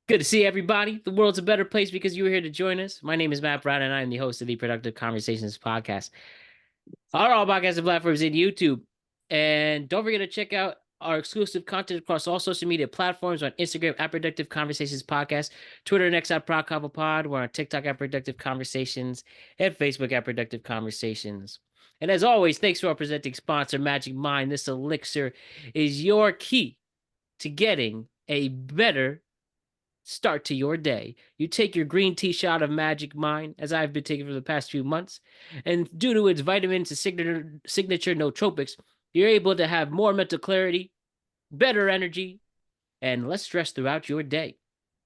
Good to see everybody. The world's a better place because you were here to join us. My name is Matt Brown, and I am the host of the Productive Conversations podcast. All podcasting platforms in YouTube. And don't forget to check out our exclusive content across all social media platforms on Instagram at Productive Conversations Podcast, Twitter and X at ProdConvoPod. We're on TikTok at Productive Conversations, and Facebook at Productive Conversations. And as always, thanks to our presenting sponsor, Magic Mind. This elixir is your key to getting a better start to your day. You take your green tea shot of Magic Mind, as I've been taking for the past few months, and due to its vitamins and signature nootropics, you're able to have more mental clarity, better energy, and less stress throughout your day.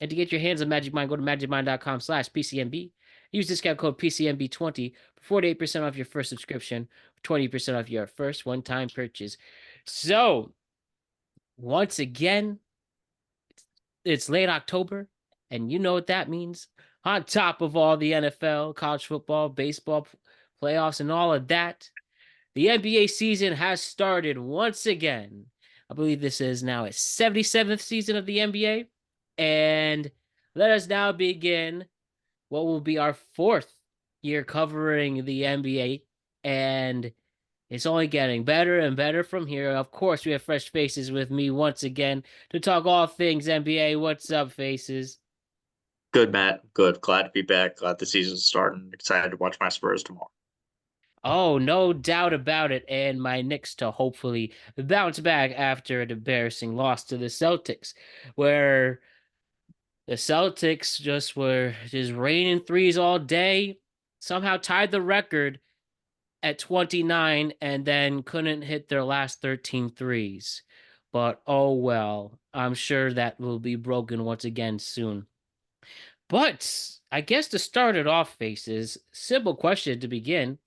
And to get your hands on Magic Mind, go to magicmind.com/PCMB. Use discount code PCMB20 for 48% off your first subscription, 20% off your first one-time purchase. So, once again, it's late October, and you know what that means. On top of all the NFL, college football, baseball playoffs, and all of that, the NBA season has started once again. I believe this is now its 77th season of the NBA. And let us now begin what will be our fourth year covering the NBA. And it's only getting better and better from here. Of course, we have fresh faces with me once again to talk all things NBA. What's up, faces? Good, Matt. Good. Glad to be back. Glad the season's starting. Excited to watch my Spurs tomorrow. Oh, no doubt about it. And my Knicks to hopefully bounce back after an embarrassing loss to the Celtics, where the Celtics just were just raining threes all day, somehow tied the record at 29 and then couldn't hit their last 13 threes. But oh well, I'm sure that will be broken once again soon. But I guess to start it off, faces, simple question to begin.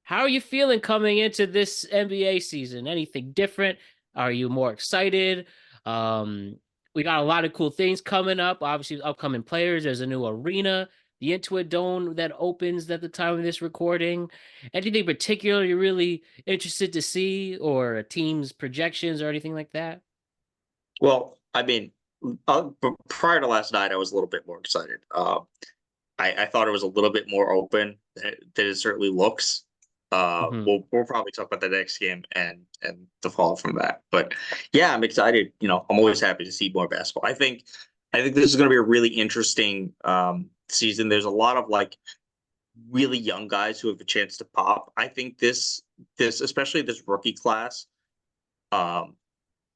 How are you feeling coming into this NBA season? Anything different? Are you more excited? Um, we got a lot of cool things coming up. Obviously, upcoming players. There's a new arena, the Intuit Dome that opens at the time of this recording. Anything particular you're really interested to see, or a team's projections, or anything like that? Well, I mean, prior to last night, I was a little bit more excited. I thought it was a little bit more open than it certainly looks. Hmm. We'll probably talk about the next game and the fall from that. But yeah, I'm excited. I'm always happy to see more basketball. I think this is going to be a really interesting season. There's a lot of like really young guys who have a chance to pop. I think this especially this rookie class. Um,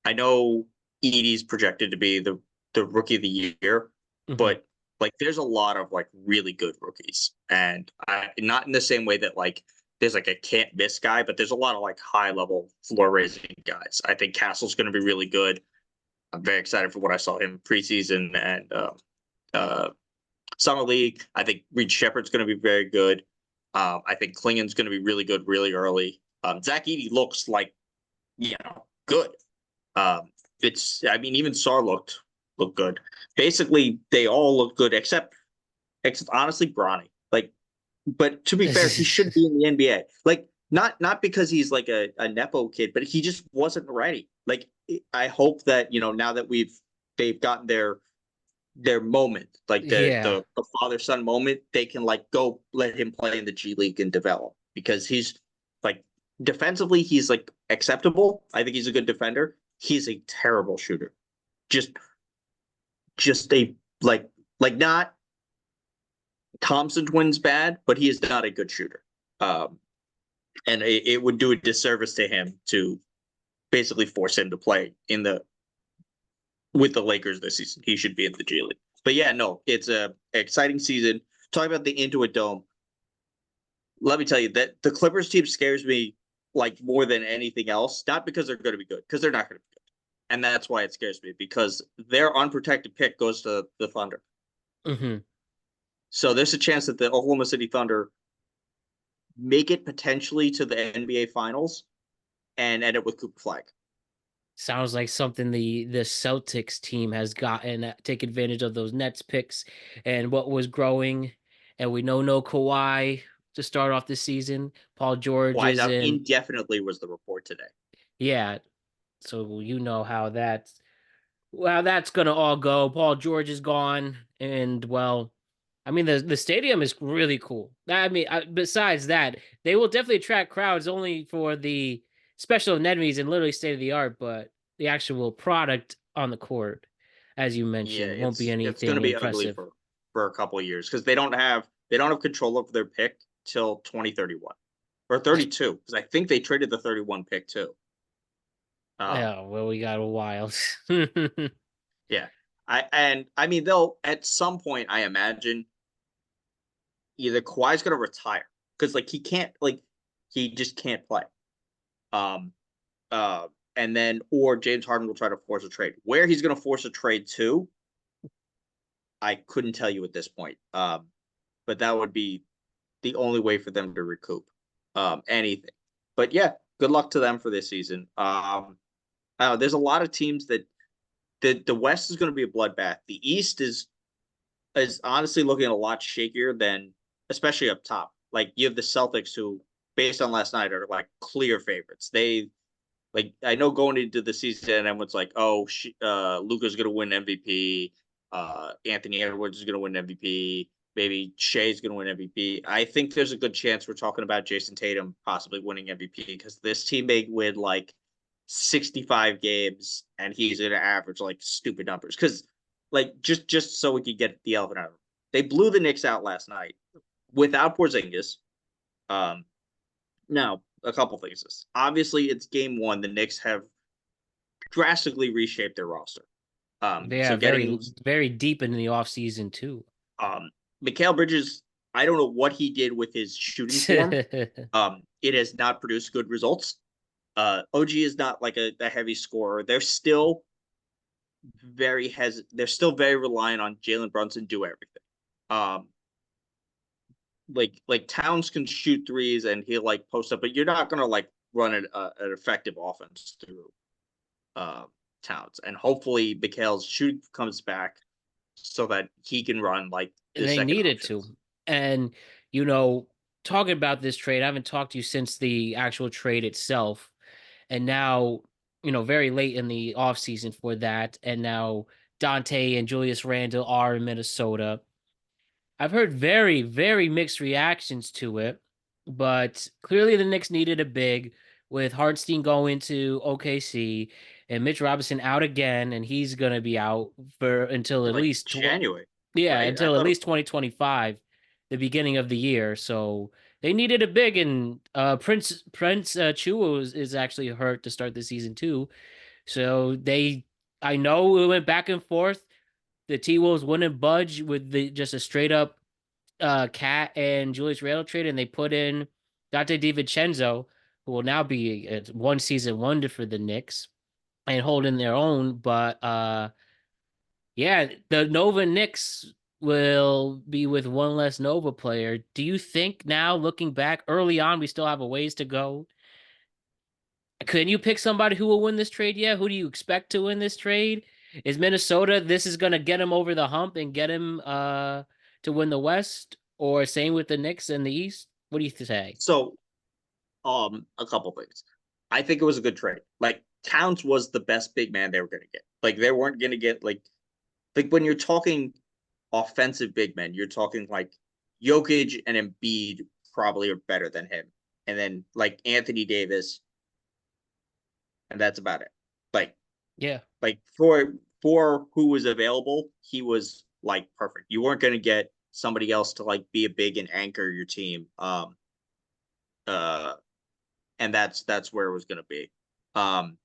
I know Edie's projected to be the rookie of the year, Hmm. but like there's a lot of like really good rookies, and not in the same way that like there's like a can't miss guy, but there's a lot of like high level floor raising guys. I think Castle's going to be really good. I'm very excited for what I saw him preseason and uh, summer league. I think Reed Shepard's going to be very good. I think Klingon's going to be really good really early. Zach Edey looks like good. Um, I mean, even Sar looked good. Basically, they all look good except honestly Bronny. Like, but to be fair, he should be in the NBA. Like, not because he's like a nepo kid, but he just wasn't ready. Like, I hope that now that they've gotten their moment, like the Yeah. the, the father son moment, they can like go let him play in the G League and develop because he's like defensively he's like acceptable. I think he's a good defender. He's a terrible shooter. Just just a like not Thompson twins bad, but he is not a good shooter. Um, and it would do a disservice to him to basically force him to play in the with the Lakers this season. He should be in the G League. But yeah, no, it's a exciting season. Talking about the Intuit Dome, let me tell you that the Clippers team scares me like more than anything else. Not because they're going to be good, because they're not going to be good, and that's why it scares me because their unprotected pick goes to the Thunder. Hmm. So there's a chance that the Oklahoma City Thunder make it potentially to the NBA Finals and end up with Cooper Flag. Sounds like something the Celtics team has gotten take advantage of those Nets picks and what was growing. And we know no Kawhi to start off the season. Paul George Wise is out in. indefinitely was the report today. Yeah. So you know how that. Well, that's gonna all go. Paul George is gone, and well, I mean the stadium is really cool. I mean, besides that, they will definitely attract crowds only for the special amenities and literally state of the art, but the actual product on the court, as you Yeah, mentioned, won't be it's going to anything be ugly impressive. for a couple of years because they don't have control over their pick till 2031 or 32 because I think they traded the 31 pick too. Um, Yeah, well, we got a while. yeah, I mean they'll at some point I imagine either Kawhi's going to retire because like he just can't play. Um, uh, and then or James Harden will try to force a trade. Where he's going to force a trade to, I couldn't tell you at this point. But that would be the only way for them to recoup anything. But yeah, good luck to them for this season. There's a lot of teams that the West is going to be a bloodbath. The East is honestly looking a lot shakier than, especially up top. Like you have the Celtics, who, based on last night, are like clear favorites. They like I know going into the season, everyone's like, "Oh, Luka's going to win MVP. Anthony Edwards is going to win MVP. Maybe Shea's going to win MVP." I think there's a good chance we're talking about Jason Tatum possibly winning MVP because this team may win like 65 games and he's going to average like stupid numbers. Because like just so we could get the elephant out, they blew the Knicks out last night without Porzingis. Um, Now, a couple things. Obviously, it's game one. The Knicks have drastically reshaped their roster. Yeah, So very getting very deep in the off season too. um, Mikal Bridges, I don't know what he did with his shooting form. It has not produced good results. OG is not like a heavy scorer. They're still very reliant on Jalen Brunson do everything. Um, like Towns can shoot threes and he'll like post up, but you're not gonna like run an effective offense through uh, Towns. And hopefully Mikal's shooting comes back so that he can run like the They second needed to. options. And, you know, talking about this trade, I haven't talked to you since the actual trade itself. And now, very late in the offseason for that. And now Dante and Julius Randle are in Minnesota. I've heard very, very mixed reactions to it, but clearly the Knicks needed a big with Hartenstein going to OKC and Mitch Robinson out again, and he's gonna be out for until at Like least January, yeah, right? I until at thought least 2025, the beginning of the year. So they needed a big, and Prince Chua is actually hurt to start the season too. So I know we went back and forth. The T Wolves wouldn't budge with the just a straight up Cat and Julius Randle trade, and they put in Dante DiVincenzo, who will now be a one season wonder for the Knicks and holding their own. But yeah, the Nova Knicks will be with one less Nova player. Do you think now, looking back early on, we still have a ways to go? Can you pick somebody who will win this trade yet? Who do you expect to win this trade? Is Minnesota this is gonna get him over the hump and get him to win the West? Or same with the Knicks in the East? What do you say? so. A couple things. I think it was a good trade. Like Towns was the best big man they were going to get. Like they weren't going to get like when you're talking offensive big men, you're talking like Jokic and Embiid probably are better than him, and then like Anthony Davis, and that's about it. Like Yeah. for who was available, he was like perfect. You weren't going to get somebody else to like be a big and anchor your team. Uh, and that's where it was going to be, um,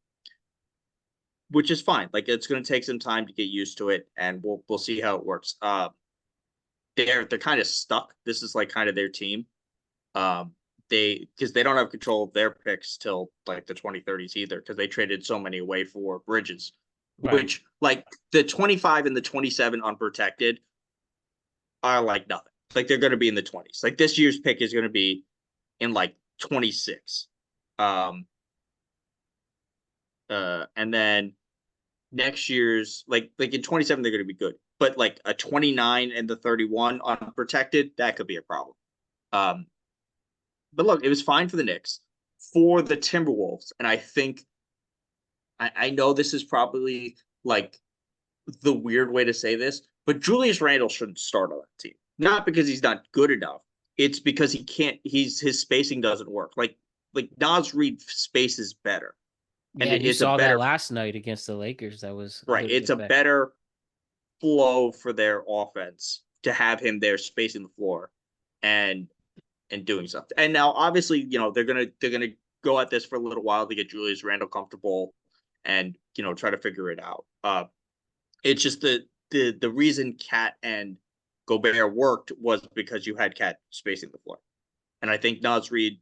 which is fine. Like it's going to take some time to get used to it, and we'll see how it works. They're kind of stuck. This is like kind of their team. Um, they because they don't have control of their picks till like the 2030s either, because they traded so many away for Bridges, Right. which like the 25 and the 27 unprotected are like nothing. Like they're going to be in the 20s. Like this year's pick is going to be in like 26. Um, and then next year's like in 27 they're going to be good, but like a 29 and the 31 unprotected, that could be a problem. Um, but look, it was fine for the Knicks. For the Timberwolves, and I think I know this is probably like the weird way to say this, but Julius Randle shouldn't start on that team. Not because he's not good enough. It's because he can't. His spacing doesn't work. Like Nas Reed spaces better, and Yeah, and you it's a saw that better last night against the Lakers. That was a right. good It's a effect. better flow for their offense to have him there spacing the floor, and doing something. And now, obviously, they're gonna go at this for a little while to get Julius Randle comfortable, and try to figure it out. It's just the reason Cat and Gobert worked was because you had Cat spacing the floor, and I think Nas Reed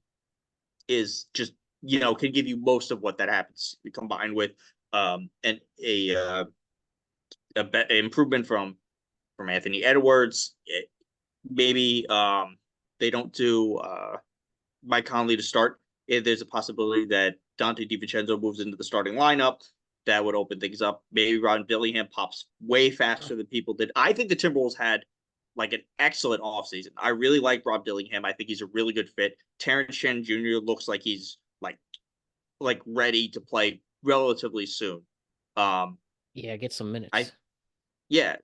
is just can give you most of what that happens combined with and a improvement from Anthony Edwards. Maybe they don't do Mike Conley to start. If there's a possibility that Dante DiVincenzo moves into the starting lineup, that would open things up. Maybe Ron Dillingham pops way faster than people did. I think the Timberwolves had like an excellent offseason. I really like Rob Dillingham. I think he's a really good fit. Terrence Shannon Jr. looks like he's like ready to play relatively soon. Yeah, get some minutes.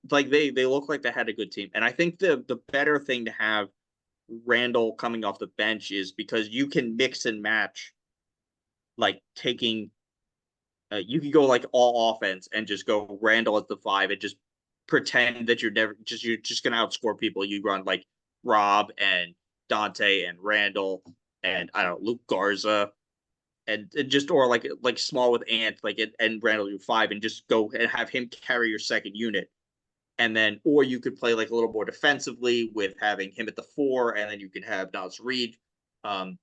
Like they look like they had a good team. And I think the better thing to have Randall coming off the bench is because you can mix and match, like taking you can go like all offense and just go Randall at the 5 and just pretend that you're just gonna outscore people. You run like Rob and Dante and Randall and I don't know, Luke Garza and just or like small with Ant and Randall you 5 and just go and have him carry your second unit. And then, or you could play like a little more defensively with having him at the 4, and then you could have Nas Reed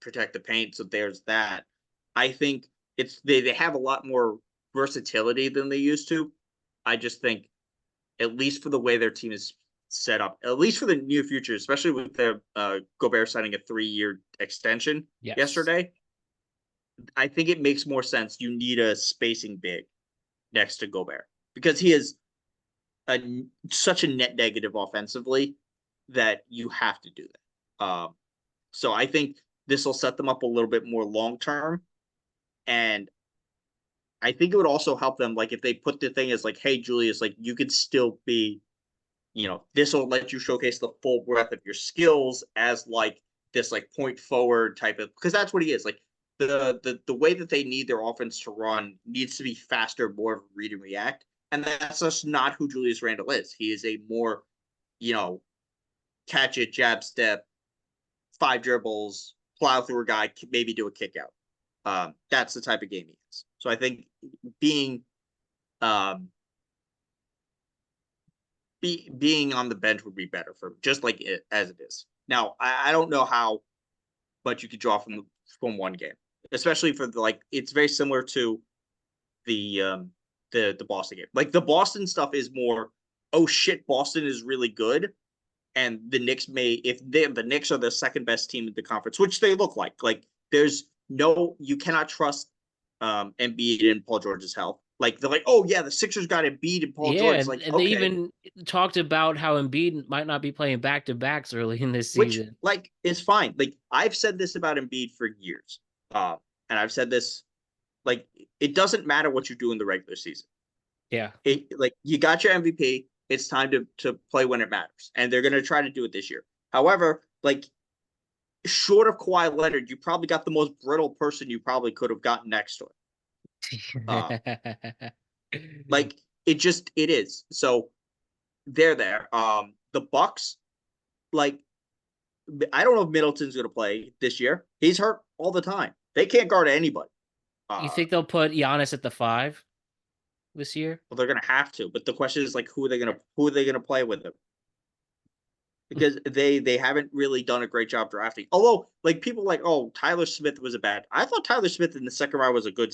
protect the paint. So there's that. I think they have a lot more versatility than they used to. I just think, at least for the way their team is set up, at least for the near future, especially with their Gobert signing a 3-year extension yesterday, I think it makes more sense. You need a spacing big next to Gobert because he is such a net negative offensively that you have to do that. So I think this will set them up a little bit more long term, and I think it would also help them. Like if they put the thing as like, hey, Julius, like you could still be, this will let you showcase the full breadth of your skills as like this like point forward type of, because that's what he is. Like the way that they need their offense to run needs to be faster, more of a read and react. And that's just not who Julius Randle is. He is a more, catch it, jab step, 5 dribbles, plow through a guy, maybe do a kick out. That's the type of game he is. So I think being on the bench would be better for him, just like it as it is. Now, I don't know how much you could draw from one game, especially for it's very similar to the Boston game. Like the Boston stuff is more, oh shit, Boston is really good, and the Knicks the Knicks are the second best team in the conference, which they look like. Like you cannot trust Embiid and Paul George's health. Like they're like, oh yeah, the Sixers got Embiid and Paul George. It's like, and okay. they even talked about how Embiid might not be playing back-to-backs early in this season. Which is fine. Like I've said this about Embiid for years, and I've said this, like it doesn't matter what you do in the regular season. Yeah, you got your MVP. It's time to play when it matters, and they're going to try to do it this year. However, short of Kawhi Leonard, you probably got the most brittle person you probably could have gotten next to it. It is. So they're there. The Bucks, I don't know if Middleton's going to play this year. He's hurt all the time. They can't guard anybody. You think they'll put Giannis at the 5 this year? Well, they're going to have to. But the question is who are they going to play with him? Because they haven't really done a great job drafting. Although people oh, Tyler Smith was I thought Tyler Smith in the second round was a good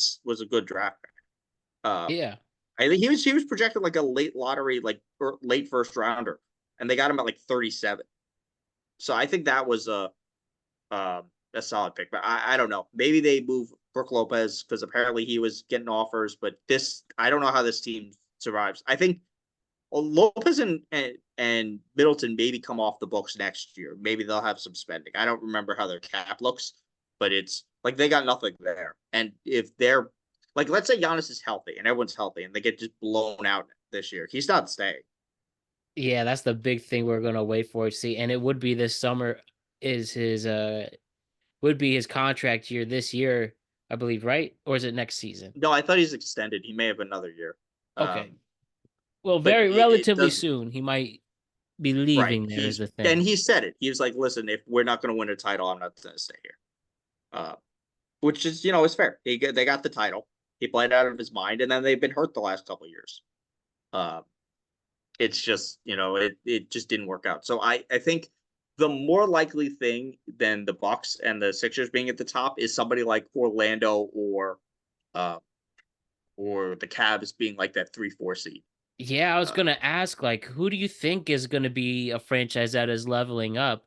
draft pick. Yeah. I think he was projected like a late lottery, or late first rounder, and they got him at 37. So I think that was a solid pick. But I don't know. Maybe they move Brook Lopez because apparently he was getting offers. But I don't know how this team survives. I think Lopez and Middleton maybe come off the books next year. Maybe they'll have some spending. I don't remember how their cap looks, but it's they got nothing there. And if they're let's say Giannis is healthy and everyone's healthy and they get just blown out this year. He's not staying. Yeah, that's the big thing we're gonna wait for to see, and it would be this summer is his would be his contract year this year, I believe, right? Or is it next season? No, I thought he's extended. He may have another year. Okay. Well, But very it relatively does soon he might be right. leaving there is the thing. He said it. He was like, "Listen, if we're not going to win a title, I'm not going to stay here." Uh, which is is fair. They got the title. He played out of his mind, and then they've been hurt the last couple of years. It's just it just didn't work out. So I think the more likely thing than the Bucks and the Sixers being at the top is somebody like Orlando uh or the Cavs being like that 3-4 seed. Yeah, I was Uh, gonna ask, like, who do you think is gonna be a franchise that is leveling up?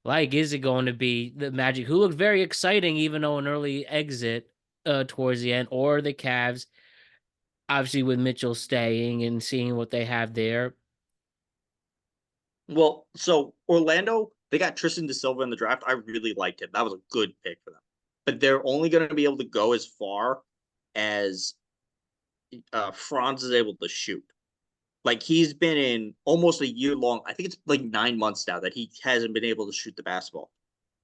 Like, is it going to be the Magic, who looked very exciting, even though an early exit towards the end, or the Cavs, obviously with Mitchell staying and seeing what they have there? well, so Orlando, they got Tristan da Silva in the draft. I really liked him. That was a good pick for them. But they're only going to be able to go as far as Franz is able to shoot. Like he's been in almost a year long. I think it's like 9 months now that he hasn't been able to shoot the basketball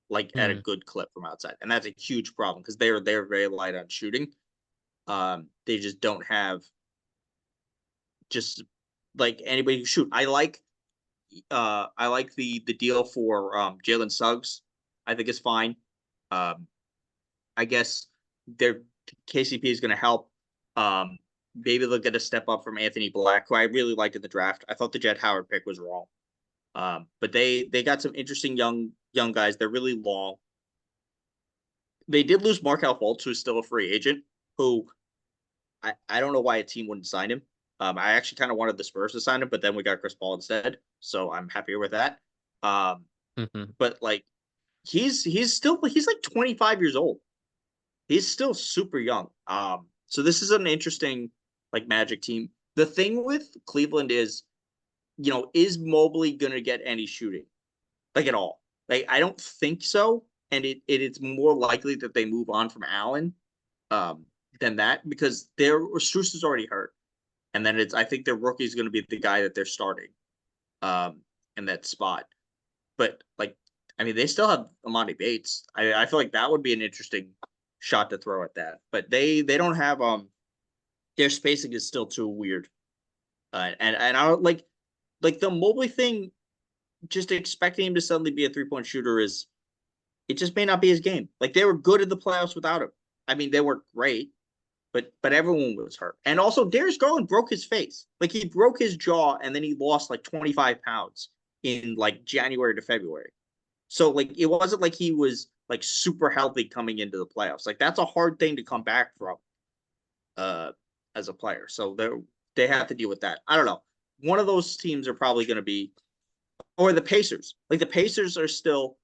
like at a Hmm. good clip from outside, and that's a huge problem because they're very light on shooting. They just don't have just like anybody who shoot. I like the deal for Jalen Suggs. I think it's fine. Um, I guess their KCP is going to help. Maybe they'll get a step up from Anthony Black, who I really liked in the draft. I thought the Jet Howard pick was wrong, but they got some interesting young guys. They're really long. They did lose Markel Fultz, who's still a free agent. Who I don't know why a team wouldn't sign him. I actually kind of wanted the Spurs to sign him, but then we got Chris Paul instead, so I'm happier with that. Um, Hmm. but like he's like 25 years old. He's still super young. So this is an interesting like Magic team. The thing with Cleveland is Mobley gonna get any shooting like at all? Like I don't think so, and it's more likely that they move on from Allen um, than that because their Strus is already hurt, and then I think their rookie is going to be the guy that they're starting um, in that spot. But like, I mean, they still have Amani Bates. I feel like that would be an interesting shot to throw at that, but they don't have their spacing is still too weird, and I don't like the Mobley thing. Just expecting him to suddenly be a 3-point shooter is it just may not be his game. Like they were good in the playoffs without him. I mean, they weren't great, but everyone was hurt. And also, Darius Garland broke his face. Like he broke his jaw, and then he lost like 25 pounds in like January to February. So like it wasn't like he was like super healthy coming into the playoffs. Like that's a hard thing to come back from uh as a player. So they have to deal with that. I don't know. One of those teams are probably going to be or the Pacers. Like the Pacers are still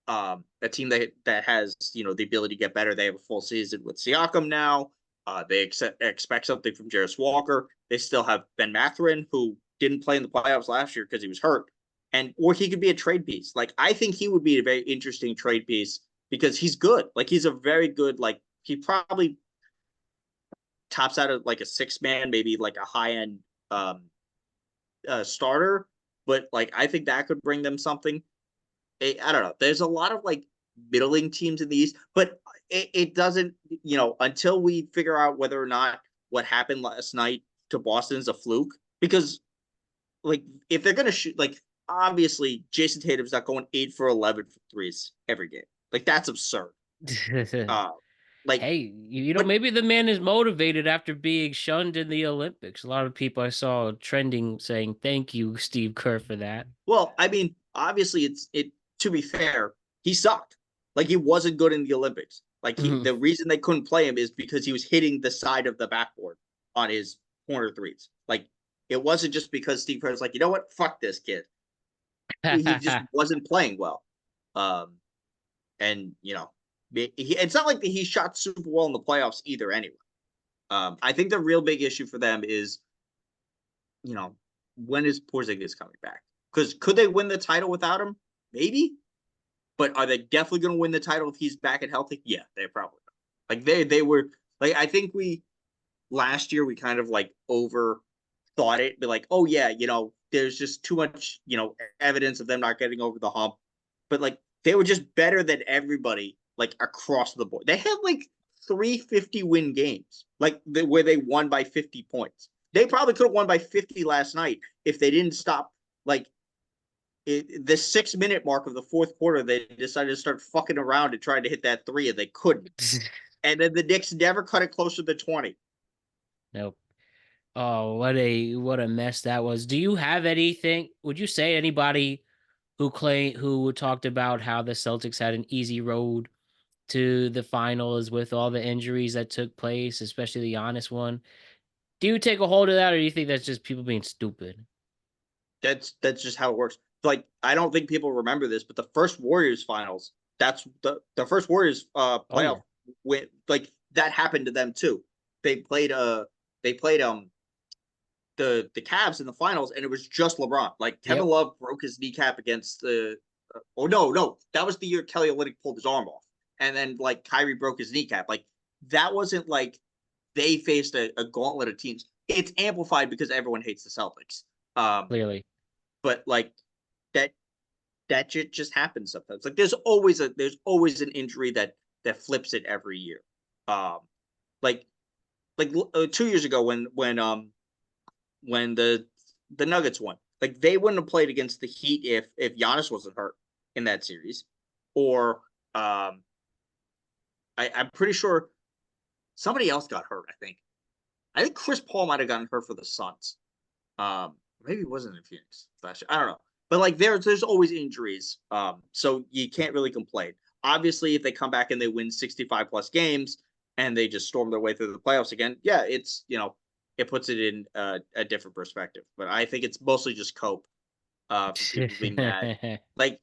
a team that has the ability to get better. They have a full season with Siakam now. They expect something from Jarris Walker. They still have Ben Mathurin, who didn't play in the playoffs last year because he was hurt, or he could be a trade piece. Like I think he would be a very interesting trade piece because he's good. Like he's a very good. Like he probably tops out of like a 6-man, maybe like a high end starter. But like I think that could bring them something. I don't know. There's a lot of like middling teams in the East, but it doesn't, until we figure out whether or not what happened last night to Boston is a fluke. Because like if they're gonna shoot, like obviously Jason Tatum's not going 8 for 11 for threes every game. Like that's absurd. Uh, like, Hey, but maybe the man is motivated after being shunned in the Olympics. A lot of people I saw trending saying thank you, Steve Kerr, for that. well, I mean, obviously it. To be fair, he sucked. Like he wasn't good in the Olympics. Like Mhm. the reason they couldn't play him is because he was hitting the side of the backboard on his corner threes. Like it wasn't just because Steve Kerr's like, you know what, fuck this kid. He just wasn't playing well. Um, and it's not like he shot super well in the playoffs either. Anyway, I think the real big issue for them is, when is Porzingis coming back? Because could they win the title without him? Maybe. But are they definitely going to win the title if he's back and healthy? Yeah, they probably are. Like they were like I think we last year we kind of like thought it, be like, oh yeah, there's just too much, evidence of them not getting over the hump. But like they were just better than everybody, like across the board. They had like 350-win games, like where they won by 50 points. They probably could have won by 50 last night if they didn't stop. Like the 6-minute mark of the fourth quarter, they decided to start fucking around and trying to hit that three, and they couldn't. And then the Knicks never cut it closer to 20. Nope. Oh, what a mess that was. Do you have anything? Would you say anybody who talked about how the Celtics had an easy road to the finals with all the injuries that took place, especially the Giannis one? Do you take a hold of that, or do you think that's just people being stupid? That's just how it works. Like I don't think people remember this, but the first Warriors finals, that's the first Warriors playoff win, like that happened to them too. They played the Cavs in the finals, and it was just LeBron. Like Kevin Love broke his kneecap against the no, that was the year Kelly Olynyk pulled his arm off, and then like Kyrie broke his kneecap. Like that wasn't like they faced a gauntlet of teams. It's amplified because everyone hates the Celtics. Clearly. But like that shit just happens sometimes. Like there's always an injury that flips it every year. Like 2 years ago when the Nuggets won, like they wouldn't have played against the Heat if Giannis wasn't hurt in that series, or I'm pretty sure somebody else got hurt. I think Chris Paul might have gotten hurt for the Suns. Maybe it wasn't in Phoenix last year. I don't know. But like there's always injuries. So you can't really complain. Obviously, if they come back and they win 65 plus games and they just storm their way through the playoffs again, yeah, it's it puts it in a different perspective. But I think it's mostly just cope for people being mad. Like,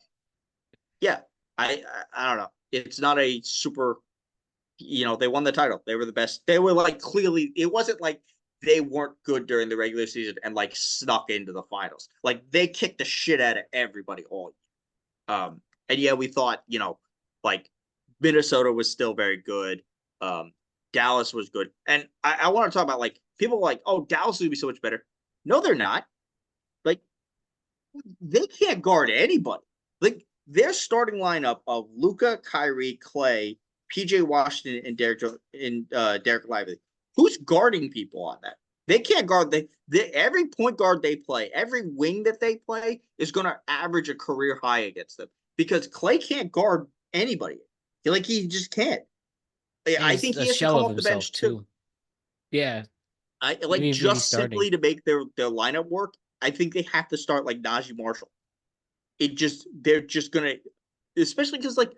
yeah, I don't know. It's not a super. They won the title. They were the best. They were like clearly. It wasn't like they weren't good during the regular season and like snuck into the finals. Like they kicked the shit out of everybody all year. And yeah, we thought, like Minnesota was still very good. Dallas was good. And I want to talk about like people like, oh, Dallas is gonna be so much better. No, they're not. Like they can't guard anybody. Like their starting lineup of Luka, Kyrie, Clay, PJ Washington, and Derek Lively. Who's guarding people on that? They can't guard. Every point guard they play, every wing that they play is going to average a career high against them because Clay can't guard anybody. He just can't. I think he has to come off the bench too. Yeah, I like just simply to make their lineup work. I think they have to start like Najee Marshall. They're just gonna, especially because like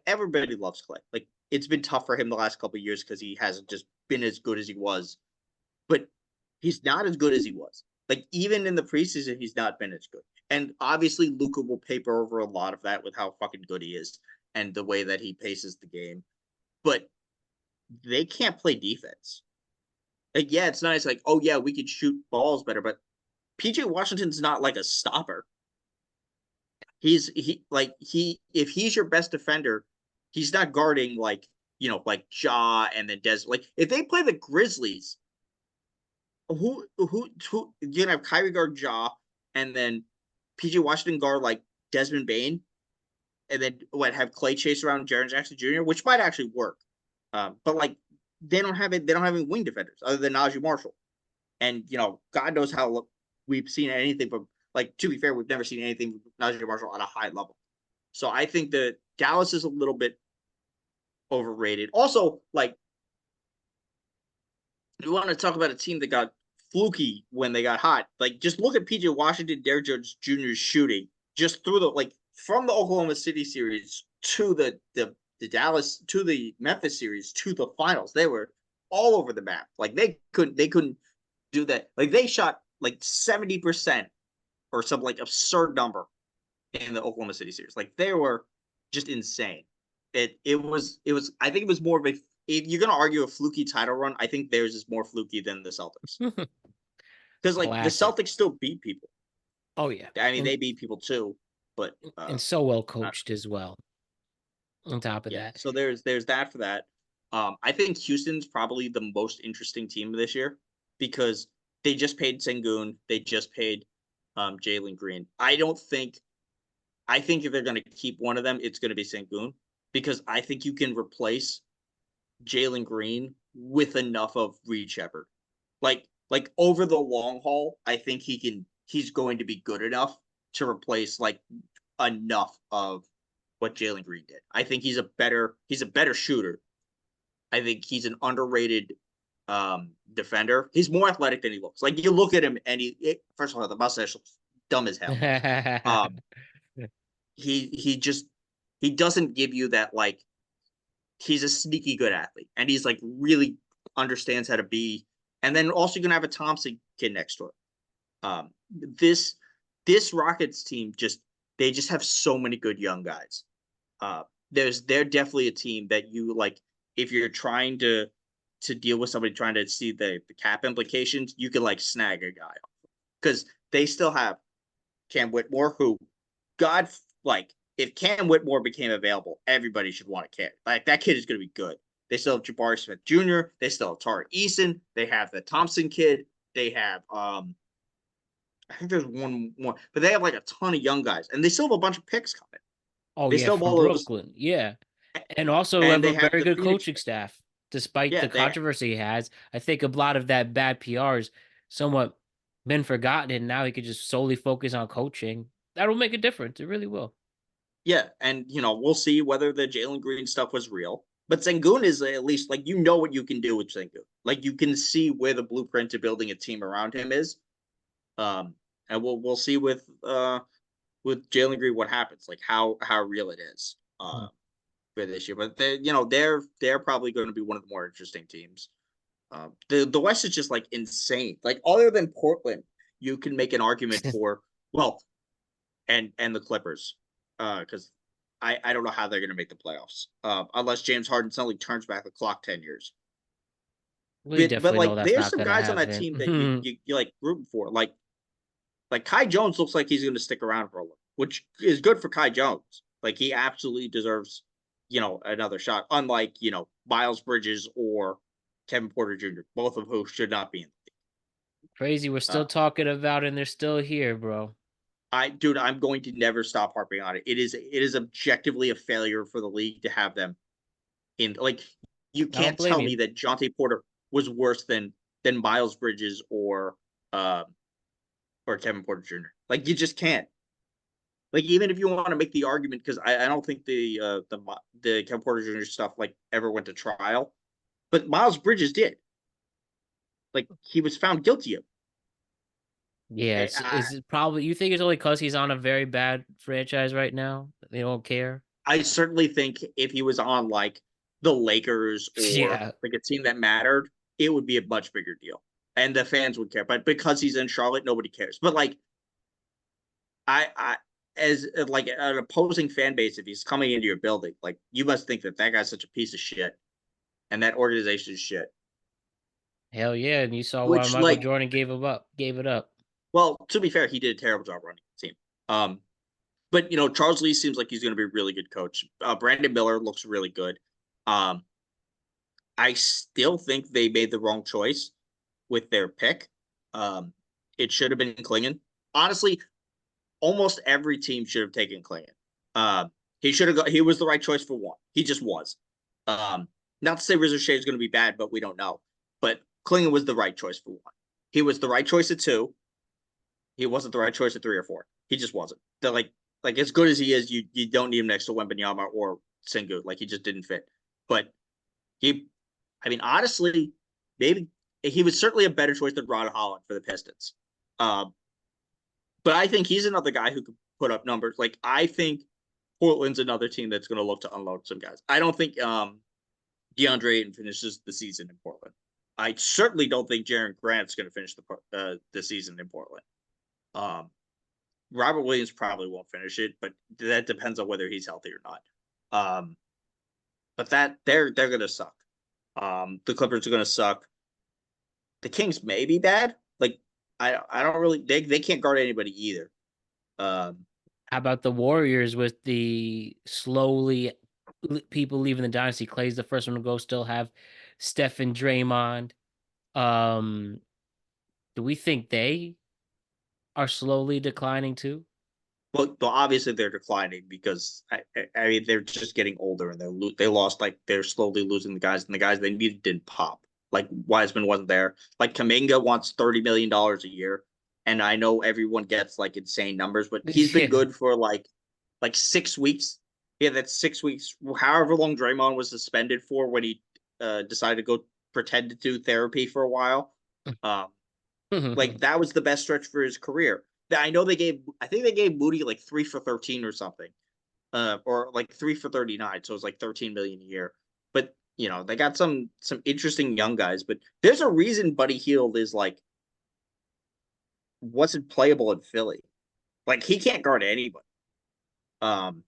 everybody loves Clay. Like it's been tough for him the last couple of years because he hasn't just been as good as he was. But he's not as good as he was. Like even in the preseason, he's not been as good. And obviously, Luka will paper over a lot of that with how fucking good he is and the way that he paces the game. But they can't play defense. Like yeah, it's nice. Like oh yeah, we could shoot balls better, but PJ Washington's not like a stopper. If he's your best defender, he's not guarding like like Ja and then Des. Like if they play the Grizzlies, who you're gonna have Kyrie guard Ja and then PJ Washington guard like Desmond Bane, and then have Clay chase around Jaren Jackson Jr., which might actually work. But like they don't have any wing defenders other than Najee Marshall, and God knows how we've seen anything from. Like, to be fair, we've never seen anything from Najee Marshall at a high level. So I think that Dallas is a little bit overrated. Also, like, you want to talk about a team that got fluky when they got hot. Like, just look at PJ Washington, Derrick Jones Jr.'s shooting just through from the Oklahoma City series to the Dallas, to the Memphis series, to the finals. They were all over the map. Like, they couldn't do that. Like, they shot like 70% or some like absurd number in the Oklahoma City series. Like they were just insane. It was I think it was more of a, if you're gonna argue a fluky title run, I think theirs is more fluky than the Celtics. Because like the Celtics still beat people. Oh yeah. I mean they beat people too, but and so well coached as well. On top of that. So there's that for that. I think Houston's probably the most interesting team this year because they just paid Sengun. They just paid Jalen Green. I think if they're going to keep one of them, it's going to be Sengun, because I think you can replace Jalen Green with enough of Reed Shepard. Like over the long haul, I think he's going to be good enough to replace like enough of what Jalen Green did. I think he's a better shooter. I think he's an underrated defender. He's more athletic than he looks. Like you look at him and first of all, the mustache looks dumb as hell. He doesn't give you that, like, he's a sneaky good athlete, and he's like really understands how to be. And then also you're gonna have a Thompson kid next door. This Rockets team they just have so many good young guys. They're definitely a team that you like if you're trying to deal with somebody trying to see the cap implications, you can like snag a guy because they still have Cam Whitmore, who God, like if Cam Whitmore became available, everybody should want to carry. Like that kid is going to be good. They still have Jabari Smith Jr. They still have Tari Eason. They have the Thompson kid. They have I think there's one more, but they have like a ton of young guys, and they still have a bunch of picks coming. Oh they yeah, still have from all Brooklyn, those, yeah, and also and have they a have very the good Phoenix. coaching staff, despite Yeah, the controversy he has. I think a lot of that bad PR's somewhat been forgotten, and now he could just solely focus on coaching. That'll make a difference. It really will. Yeah, and we'll see whether the Jalen Green stuff was real. But Sengun is at least like what you can do with Sengun. Like you can see where the blueprint to building a team around him is. And we'll see with Jalen Green what happens, like how real it is for this year. But they're probably going to be one of the more interesting teams. The West is just like insane. Like other than Portland, you can make an argument for and the Clippers, because I don't know how they're going to make the playoffs unless James Harden suddenly turns back the clock 10 years. We But definitely know like that's there's not some gonna guys on that team that you happen. like rooting for, like Kai Jones looks like he's going to stick around for a little, which is good for Kai Jones. Like he absolutely deserves another shot, unlike Miles Bridges or Kevin Porter Jr., both of who should not be in the Crazy, we're league. still talking about, and they're still here, bro. Dude, I'm going to never stop harping on it. It is objectively a failure for the league to have them in. Like, you I don't can't blame tell you. me that Jonte Porter was worse than Miles Bridges uh, or Kevin Porter Jr. Like, you just can't. Like, even if you want to make the argument, because I don't think the Kevin Porter Jr. stuff like ever went to trial, but Miles Bridges did. Like, he was found guilty of. Yeah, I, is it probably you think it's only because he's on a very bad franchise right now? They don't care. I certainly think if he was on like the Lakers or Yeah, like a team that mattered, it would be a much bigger deal, and the fans would care. But because he's in Charlotte, nobody cares. But like, I as like an opposing fan base, if he's coming into your building, like you must think that guy's such a piece of shit, and that organization is shit. hell yeah! And you saw why Which Michael like, Jordan gave it up. well, to be fair, he did a terrible job running the team. But Charles Lee seems like he's going to be a really good coach. Brandon Miller looks really good. Um, I still think they made the wrong choice with their pick. Um, it should have been Klingon. Honestly, almost every team should have taken Klingon. He should have got. He was the right choice for one. He just was. Um, Not to say Rizzo Shea is going to be bad, but we don't know. But Klingon was the right choice for one. He was the right choice at two. He wasn't the right choice at three or four. He just wasn't. They're like as good as he is, you don't need him next to Wembanyama or Sengu. Like he just didn't fit. But I mean, honestly, maybe he was certainly a better choice than Ron Holland for the Pistons. Um, but I think he's another guy who could put up numbers. Like I think Portland's another team that's going to look to unload some guys. I don't think DeAndre Ayton finishes the season in Portland. I certainly don't think Jaren Grant's going to finish the season in Portland. Robert Williams probably won't finish it, but that depends on whether he's healthy or not. But that they're going to suck. The Clippers are going to suck. The Kings may be bad. Like I don't really they can't guard anybody either. How about the Warriors with the slowly people leaving the dynasty? Clay's the first one to go. Still have Steph and Draymond. Um, Do we think they are slowly declining too? Well, obviously they're declining because I mean they're just getting older and they lost like they're slowly losing the guys and the guys they needed didn't pop. Like Wiseman wasn't there. Like Kaminga wants $30 million a year, and I know everyone gets like insane numbers, but he's been Yeah. good for like 6 weeks. Yeah, that's 6 weeks. However long Draymond was suspended for when he decided to go pretend to do therapy for a while. Um, like that was the best stretch for his career. I know I think they gave Moody like 3 for 13 or something, or like 3 for 39. So it was like 13 million a year. But they got some interesting young guys. But there's a reason Buddy Hield is like wasn't playable in Philly. Like he can't guard anybody. Um,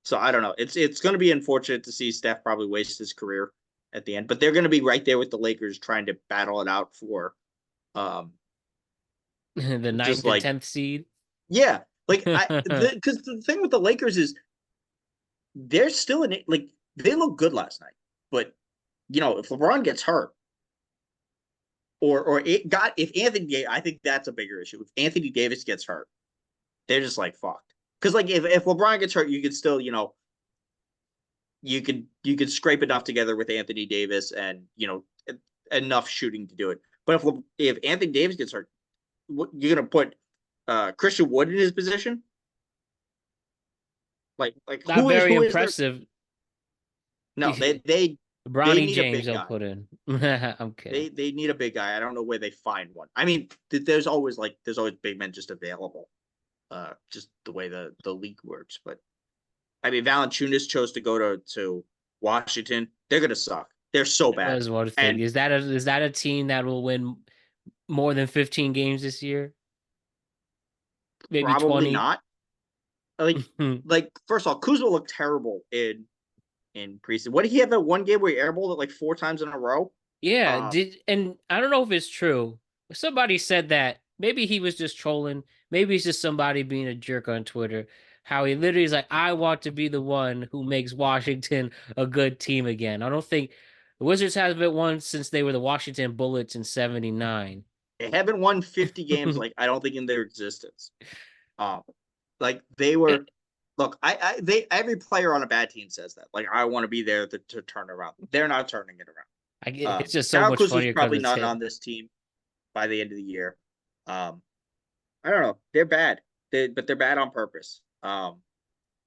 so I don't know. It's going to be unfortunate to see Steph probably waste his career at the end, but they're going to be right there with the Lakers trying to battle it out for um The just ninth and like 10th seed. yeah, like because the thing with the Lakers is they're still in it. Like they look good last night, but if LeBron gets hurt or it got if Anthony, I think that's a bigger issue. If Anthony Davis gets hurt, they're just like fucked. Because like if LeBron gets hurt, you could still you could scrape enough together with Anthony Davis and enough shooting to do it. But if Anthony Davis gets hurt, you're gonna put Christian Wood in his position. Like Not very who is there? impressive. No, they Bronny need a James, big they'll guy. put in. I'm They kidding. they need a big guy. I don't know where they find one. I mean, there's always big men just available. Just the way the league works. But I mean, Valanciunas chose to go to Washington. They're gonna suck. They're so That bad. was one thing. And Is that a team that will win more than 15 games this year? Maybe probably 20. not. Like first of all, Kuzma looked terrible in preseason. What did he have that one game where he airballed it like 4 times in a row? Yeah, Uh, and I don't know if it's true. Somebody said that maybe he was just trolling. Maybe it's just somebody being a jerk on Twitter. How he literally is like, I want to be the one who makes Washington a good team again. I don't think the Wizards haven't won since they were the Washington Bullets in '79. they haven't won 50 games like I don't think in their existence. Um, like they were. Look, they every player on a bad team says that. Like I want to be there to turn around. They're not turning it around. It's just so Kyle much Kuzma's funnier because probably it's not him. on this team by the end of the year. I don't know. They're bad. But they're bad on purpose.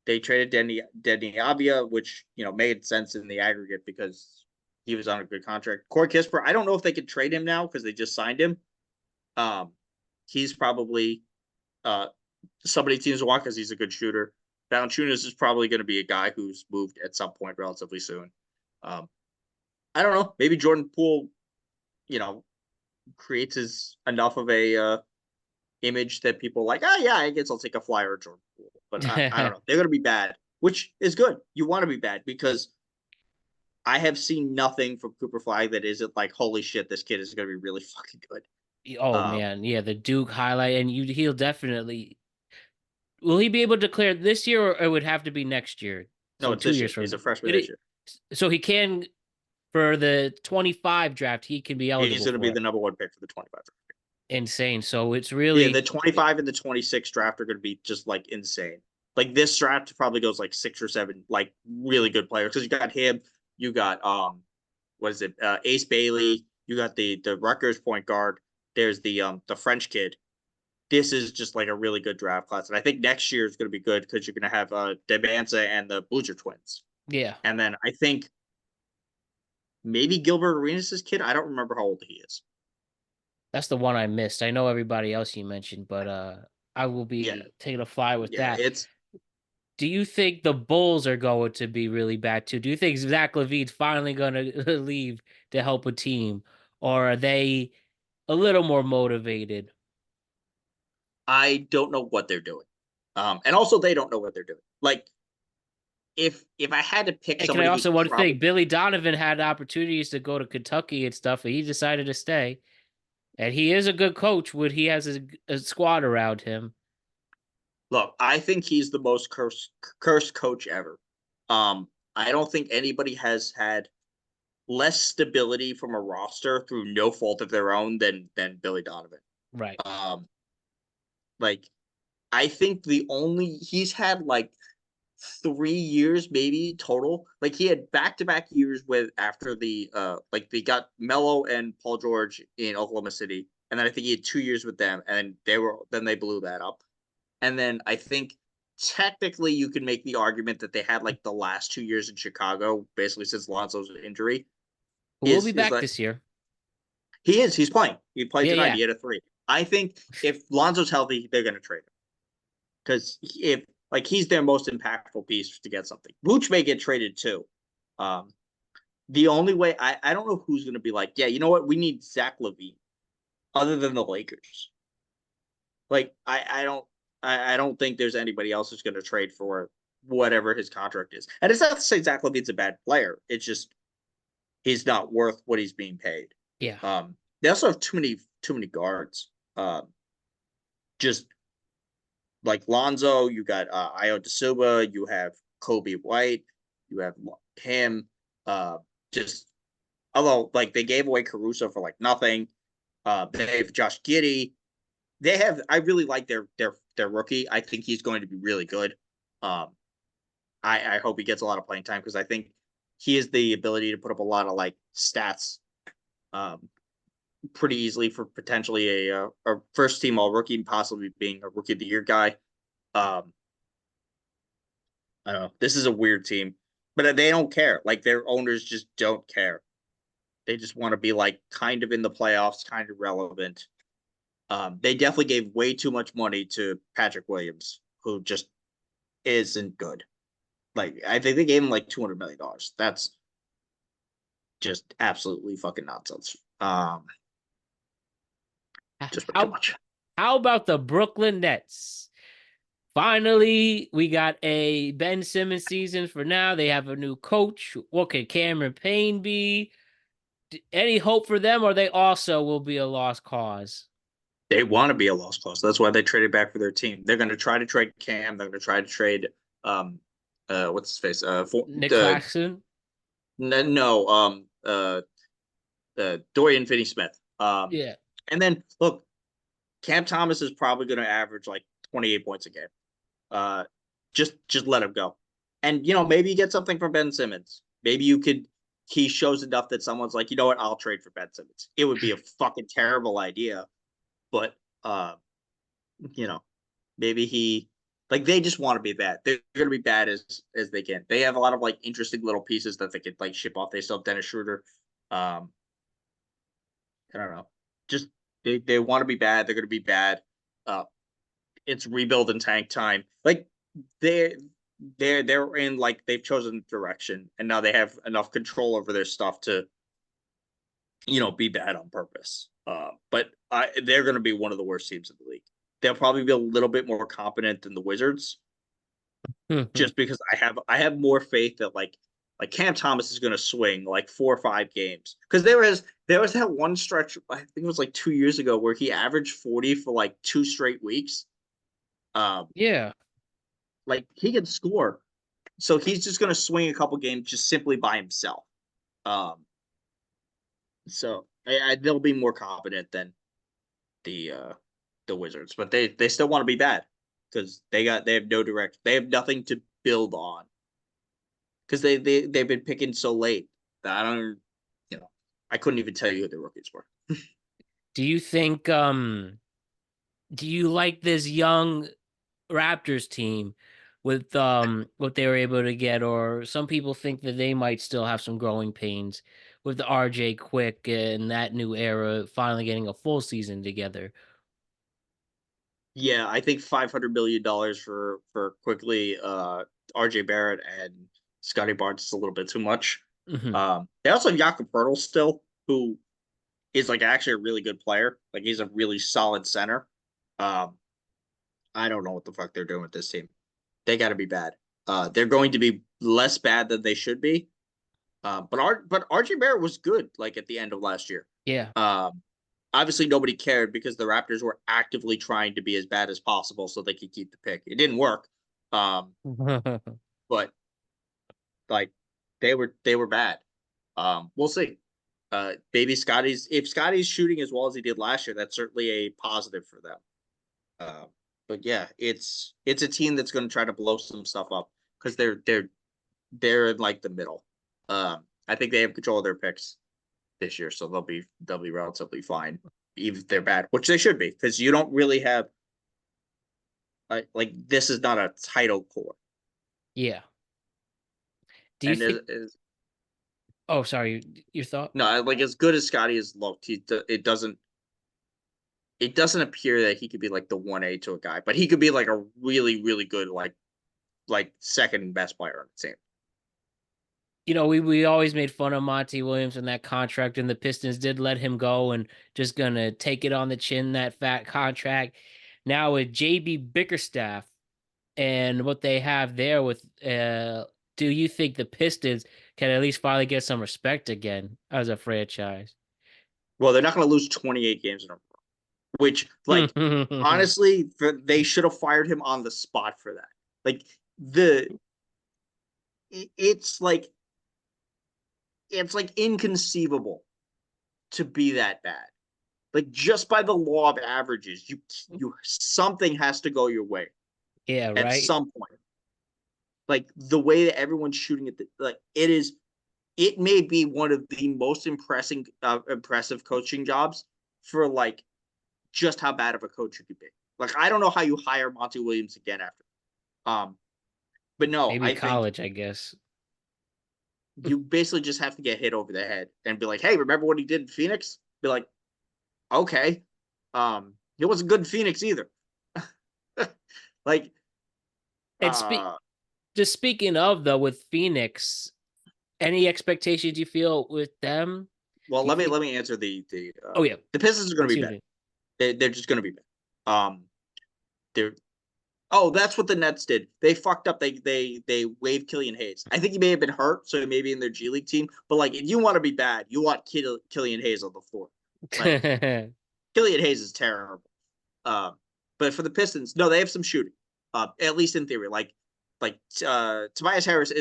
They traded Denny Avia, which made sense in the aggregate because he was on a good contract. Corey Kispert, I don't know if they could trade him now because they just signed him. He's probably somebody teams want because he's a good shooter. Valanciunas is probably going to be a guy who's moved at some point relatively soon. Um, I don't know. Maybe Jordan Poole, creates enough of a image that people are like, oh yeah, I guess I'll take a flyer at Jordan Poole. But I don't know. They're going to be bad, which is good. You want to be bad because I have seen nothing from Cooper Flag that isn't like, holy shit, this kid is going to be really fucking good. Oh Um, man, yeah, the Duke highlight, and he'll definitely. Will he be able to declare this year, or it would have to be next year? no, So it's two this years year. He's from a freshman did this it, year. so he can for the 25 draft, he can be He's eligible going to be for the it. number one pick for the 25. Insane. So it's Yeah, really the 25 and the 26 draft are going to be just like insane. Like this draft probably goes like 6 or 7 like really good players because you got him, you got what is it, Ace Bailey, you got the Rutgers point guard. There's the French kid. This is just like a really good draft class, and I think next year is going to be good because you're going to have Debanza and the Boozer twins, yeah. and then I think maybe Gilbert Arenas' kid. I don't remember how old he is. That's the one I missed. I know everybody else you mentioned, but I will Yeah, be taking a fly with yeah, that. it's Do you think the Bulls are going to be really bad too? Do you think Zach LaVine's finally going to leave to help a team, or are they a little more motivated? I don't know what they're doing. And also they don't know what they're doing. Like if I had to pick And can I somebody who's also want to probably think Billy Donovan had opportunities to go to Kentucky and stuff, and he decided to stay. And he is a good coach when he has a squad around him. look, I think he's the most cursed coach ever. I don't think anybody has had less stability from a roster through no fault of their own than Billy Donovan. Right. Like I think he's had like 3 years maybe total. Like he had back-to-back years with after the like they got Melo and Paul George in Oklahoma City, and then I think he had 2 years with them, and they blew that up. And then I think technically you can make the argument that they had like the last 2 years in Chicago, basically since Lonzo's injury. We'll be Is back like this year. he's playing. He played Yeah, tonight. yeah. He had a three. I think if Lonzo's healthy, they're gonna trade him. Because if like he's their most impactful piece to get something. Vooch may get traded too. Um, the only way I don't know who's gonna be like, yeah, you know what? We need Zach LaVine, other than the Lakers. Like I don't think there's anybody else who's gonna trade for whatever his contract is. And it's not to say Zach LaVine's a bad player. It's just he's not worth what he's being paid. Yeah. They also have too many guards. Just like Lonzo, you got Io DeSuba, you have Kobe White, you have him. Just although like they gave away Caruso for like nothing. They have Josh Giddey. They have. I really like their rookie. I think he's going to be really good. I hope he gets a lot of playing time because I think he has the ability to put up a lot of like stats. Pretty easily for potentially a first team all rookie, possibly being a rookie of the year guy. I don't know. This is a weird team, but they don't care. Like their owners just don't care. They just want to be like kind of in the playoffs, kind of relevant. They definitely gave way too much money to Patrick Williams, who just isn't good. Like I think they gave him like $200 million. That's just absolutely fucking nonsense. Just too How much. how about the Brooklyn Nets? Finally, we got a Ben Simmons season for now. They have a new coach. What could Cameron Payne be? Any hope for them, or they also will be a lost cause? They want to be a lost cause. That's why they traded back for their team. They're going to try to trade Cam. They're going to try to trade what's his face? Nick Claxton? No, Dorian Finney-Smith. Yeah. And then look, Cam Thomas is probably going to average like 28 points a game. Just let him go. And maybe you get something from Ben Simmons. Maybe he shows enough that someone's like, you know what, I'll trade for Ben Simmons. It would be a fucking terrible idea, but maybe they just want to be bad. They're going to be bad as they can. They have a lot of like interesting little pieces that they could like ship off. They still have Dennis Schroeder. I don't know. Just they want to be bad. They're going to be bad. It's rebuild and tank time. Like they're in like they've chosen direction, and now they have enough control over their stuff to be bad on purpose. But they're going to be one of the worst teams in the league. They'll probably be a little bit more competent than the Wizards, just because I have more faith that like Cam Thomas is going to swing like 4 or 5 games, because there was that one stretch, I think it was like 2 years ago, where he averaged 40 for like 2 straight weeks. Yeah. Like he can score, so he's just going to swing a couple games just simply by himself. So they'll be more competent than the Wizards, but they still want to be bad because they have no direct, they have nothing to build on, because they've been picking so late that I couldn't even tell you who the rookies were. Do you think do you like this young Raptors team with what they were able to get, or some people think that they might still have some growing pains with the RJ Quick and that new era finally getting a full season together? Yeah, I think $500 million for quickly RJ Barrett and Scotty Barnes is a little bit too much. Mm-hmm. They also have Jakob Poeltl still, who is like actually a really good player. Like he's a really solid center. I don't know what the fuck they're doing with this team. They got to be bad. They're going to be less bad than they should be. But RJ Barrett was good like at the end of last year. Yeah. Obviously nobody cared because the Raptors were actively trying to be as bad as possible so they could keep the pick. It didn't work. But like they were bad. We'll see. Maybe if Scotty's shooting as well as he did last year, that's certainly a positive for them. But yeah, it's a team that's going to try to blow some stuff up because they're in like the middle. I think they have control of their picks this year, so they'll be relatively fine, even if they're bad, which they should be, because you don't really have like this is not a title core. Yeah. Do you And think? is Oh, sorry. Your thought? no, like as good as Scotty is looked, it doesn't appear that he could be like the 1A to a guy, but he could be like a really, really good like second best player on the team. We always made fun of Monty Williams and that contract, and the Pistons did let him go and just gonna take it on the chin, that fat contract. Now with JB Bickerstaff and what they have there with do you think the Pistons can at least finally get some respect again as a franchise? Well, they're not going to lose 28 games in a row, which like honestly, they should have fired him on the spot for that. Like the it's like inconceivable to be that bad. Like just by the law of averages, you something has to go your way Yeah, at right. some point. Like the way that everyone's shooting at like it may be one of the most impressive coaching jobs for like just how bad of a coach you could be. Like I don't know how you hire Monty Williams again after. Um, but no, Maybe I think college, I guess. you basically just have to get hit over the head and be like, "Hey, remember what he did in Phoenix?" Be like, "Okay, he wasn't good in Phoenix either." like, And uh, just speaking of though, with Phoenix, any expectations you feel with them? well, Do you think? let me answer Oh yeah, the Pistons are going to be excuse better. me. They're just going to be better. They're Oh, that's what the Nets did. They fucked up. They waived Killian Hayes. I think he may have been hurt, so he may be in their G League team. But like, if you want to be bad, you want Killian Hayes on the floor. Like Killian Hayes is terrible. But for the Pistons, no, they have some shooting. At least in theory. Tobias Harris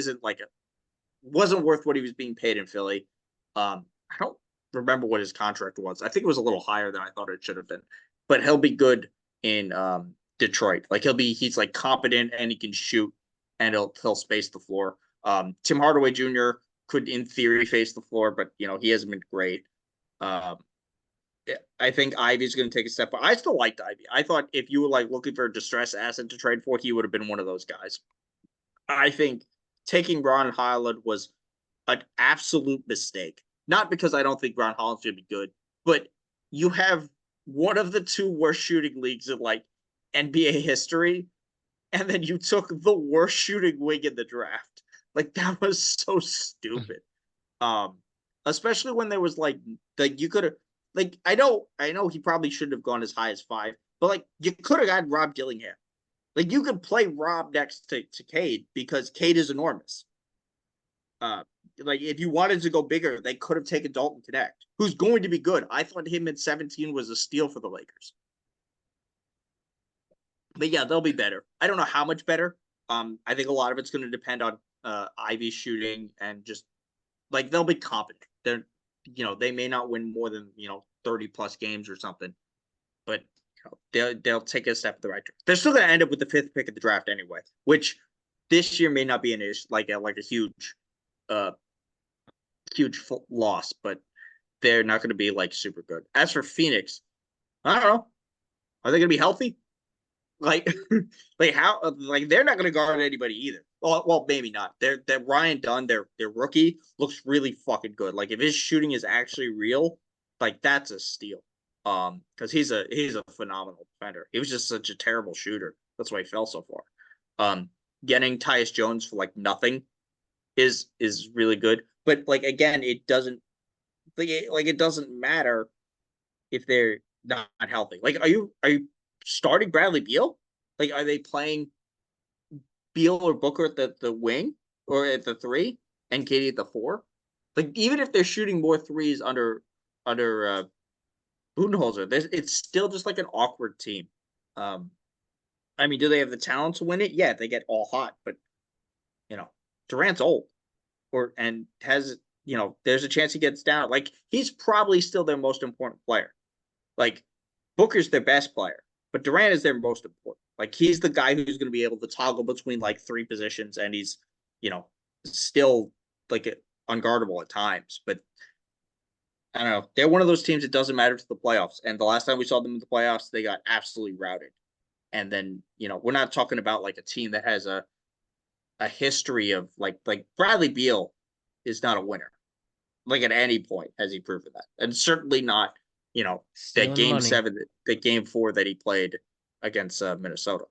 wasn't worth what he was being paid in Philly. I don't remember what his contract was. I think it was a little higher than I thought it should have been. But he'll be good in Detroit. Like he's like competent and he can shoot and he'll space the floor. Tim Hardaway Jr. could in theory face the floor, but he hasn't been great. Um, I think Ivy's going to take a step. But I still liked Ivy. I thought if you were like looking for a distressed asset to trade for, he would have been one of those guys. I think taking Ron Holland was an absolute mistake. Not because I don't think Ron Holland's going to be good, but you have one of the two worst shooting leagues in like NBA history, and then you took the worst shooting wing in the draft. Like that was so stupid. Um, Especially when there was like you could have I know he probably shouldn't have gone as high as 5, but like you could have gotten Rob Dillingham. Like you could play Rob next to Cade because Cade is enormous. Like if you wanted to go bigger, they could have taken Dalton Connect, who's going to be good. I thought him at 17 was a steal for the Lakers. But yeah, they'll be better. I don't know how much better. I think a lot of it's going to depend on Ivy shooting and just like they'll be competent. They may not win more than 30 plus games or something, but they'll take a step in the right direction. They're still going to end up with the 5th pick of the draft anyway, which this year may not be an issue, like a uh huge loss, but they're not going to be like super good. As for Phoenix, I don't know. Are they going to be healthy? Like, like how? Like they're not going to guard anybody either. Well, maybe not. They're Ryan Dunn, their rookie, looks really fucking good. Like if his shooting is actually real, like that's a steal. Because he's a phenomenal defender. He was just such a terrible shooter. That's why he fell so far. Getting Tyus Jones for like nothing is really good. But like again, it doesn't it doesn't matter if they're not healthy. Like, are you starting Bradley Beal? Like, are they playing Beal or Booker at the wing or at the 3 and Katie at the 4? Like, even if they're shooting more threes under Budenholzer, it's still just like an awkward team. Um, I mean, do they have the talent to win it? Yeah, they get all hot, but Durant's old and has there's a chance he gets down. Like, he's probably still their most important player. Like, Booker's their best player, but Durant is their most important. Like, he's the guy who's going to be able to toggle between like three positions, and he's, still like unguardable at times. But I don't know. They're one of those teams. It doesn't matter to the playoffs. And the last time we saw them in the playoffs, they got absolutely routed. And then, we're not talking about like a team that has a history of like Bradley Beal is not a winner. Like, at any point has he proven that, and certainly not, that Stealing game money. 7, that game 4 that he played against Minnesota.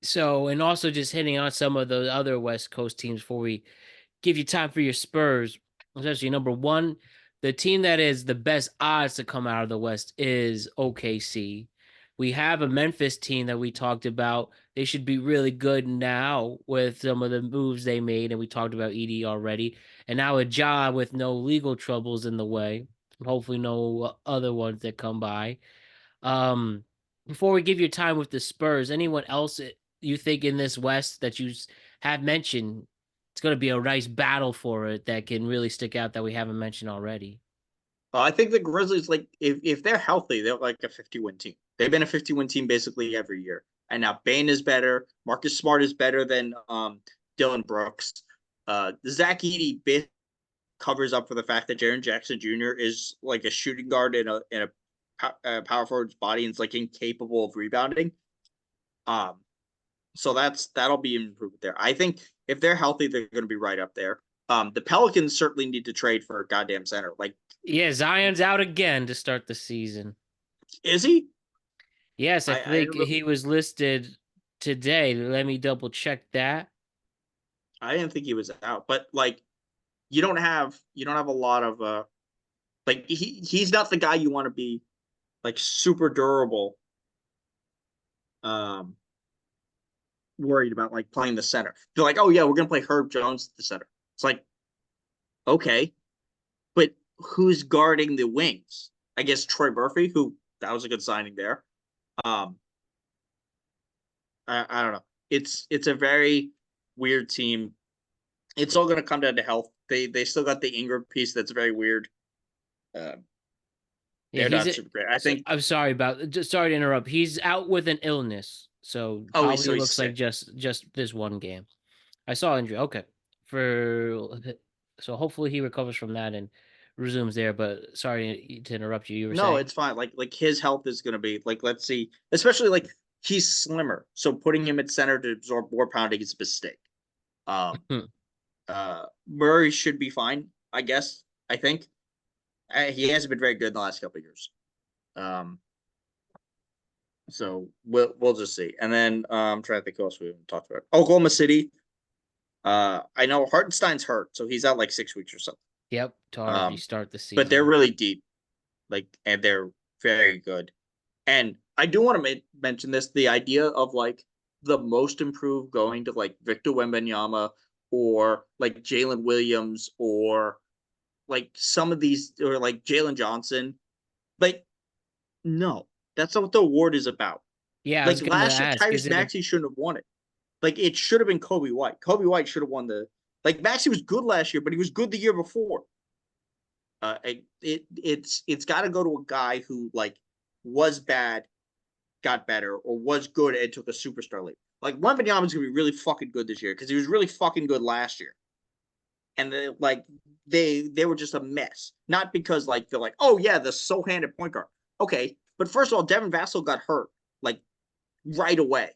So, and also just hitting on some of the other West Coast teams before we give you time for your Spurs. Especially number one, the team that is the best odds to come out of the West is OKC. We have a Memphis team that we talked about. They should be really good now with some of the moves they made, and we talked about ED already. And now a job with no legal troubles in the way. Hopefully, no other ones that come by. Um, Before we give you time with the Spurs, anyone else you think in this West that you have mentioned, it's going to be a nice battle for it that can really stick out that we haven't mentioned already? I think the Grizzlies, like, if they're healthy, they're like a 50-win team. They've been a 50-win team basically every year. And now Bane is better. Marcus Smart is better than Dylan Brooks. Zach Edey covers up for the fact that Jaren Jackson Jr. is like a shooting guard in a power forward's body and is like incapable of rebounding. So that'll be improved there. I think if they're healthy, they're going to be right up there. The Pelicans certainly need to trade for a goddamn center. Like, Yeah, Zion's out again to start the season. is he? Yes, I I think he was listed today. Let me double check that. didn't think he was out, but like, you don't have a lot of like, he's not the guy you want to be like super durable um worried about like playing the center. They're like, oh yeah, we're gonna play Herb Jones at the center. It's like, okay, but who's guarding the wings? I guess Troy Murphy, who that was a good signing there. Um, I don't know. It's a very weird team. It's all gonna come down to health. They still got the Ingram piece that's very weird. Uh, Yeah, they're not super great. I so think. I'm sorry about just sorry to interrupt. He's out with an illness, so Oh, he's probably so he's looks like sick. just this one game. I saw injury. Okay, for so hopefully he recovers from that and resumes there. But sorry to interrupt you. You were No, saying? it's fine. Like his health is gonna be like, let's see, especially like he's slimmer, so putting him at center to absorb more pounding is a mistake. Um, Hmm. Murray should be fine, I guess. I think he hasn't been very good in the last couple of years. Um, so we'll just see. And then I'm trying to think who else we haven't talked about. Oklahoma City. I know Hartenstein's hurt, so he's out like 6 weeks or something. Yep, to Um, restart the but they're season. really deep, like, and they're very good. And I do want to mention this: the idea of like the most improved going to like Victor Wembanyama or like Jalen Williams or like some of these, or like Jalen Johnson. Like, no, that's not what the award is about. Yeah, I Like, was gonna last year, ask, is Tyrese it a Maxey shouldn't have won it. Like, it should have been Kobe White. Kobe White should have won the. Like, Maxey was good last year, but he was good the year before. It's got to go to a guy who like was bad, got better, or was good and took a superstar leap. Like, Wembanyama's gonna be really fucking good this year because he was really fucking good last year, and they were just a mess. Not because like they're like, oh yeah, the so-handed point guard. Okay, but first of all, Devin Vassell got hurt like right away,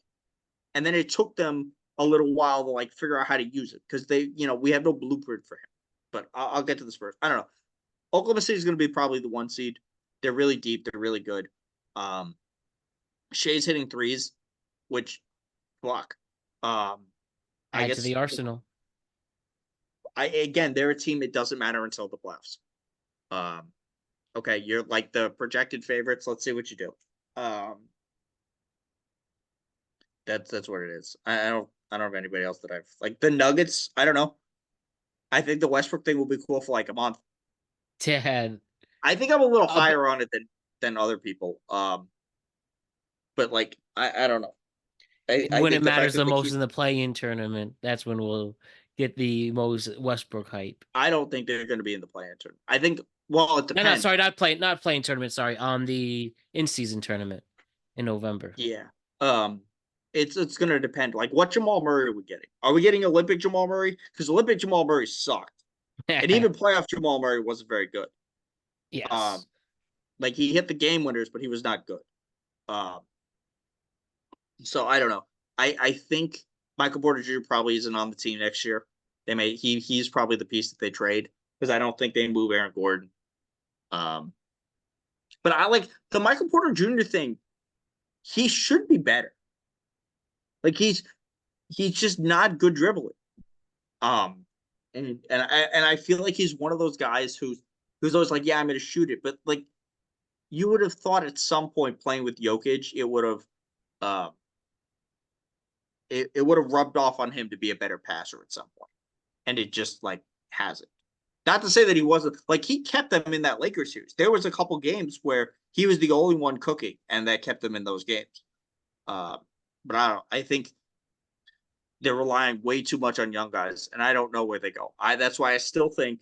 and then it took them a little while to like figure out how to use it because we have no blueprint for him. But I'll get to the Spurs. I don't know. Oklahoma City is going to be probably the 1 seed. They're really deep. They're really good. Um, Shea's hitting threes, which fuck. I add to guess the arsenal? they're a team. It doesn't matter until the playoffs. Um, okay, you're like the projected favorites. Let's see what you do. That's what it is. I don't have anybody else that I've like the Nuggets. I don't know. I think the Westbrook thing will be cool for like a month. Ted, I think I'm a little uh, higher on it than other people. But like I don't know. I when it think the fact matters that the they most keep in the play-in tournament, that's when we'll get the most Westbrook hype. I don't think they're going to be in the play-in tournament. I think, well, it No, depends. sorry, not playing tournament. Sorry, the in-season tournament in November. Yeah. It's going to depend. Like, what Jamal Murray are we getting? Are we getting Olympic Jamal Murray? Because Olympic Jamal Murray sucked, and even playoff Jamal Murray wasn't very good. Yes. Like he hit the game winners, but he was not good. Um, so I don't know. I think Michael Porter Jr. probably isn't on the team next year. He's probably the piece that they trade because I don't think they move Aaron Gordon. But I like the Michael Porter Jr. thing. He should be better. Like he's just not good dribbling. And I feel like he's one of those guys who's always like, yeah, I'm gonna shoot it, but like you would have thought at some point playing with Jokic, it would have it would have rubbed off on him to be a better passer at some point, and it just like hasn't. Not to say that he wasn't like he kept them in that Lakers series. There was a couple games where he was the only one cooking, and that kept them in those games. But I don't know. I think they're relying way too much on young guys, and I don't know where they go. That's why I still think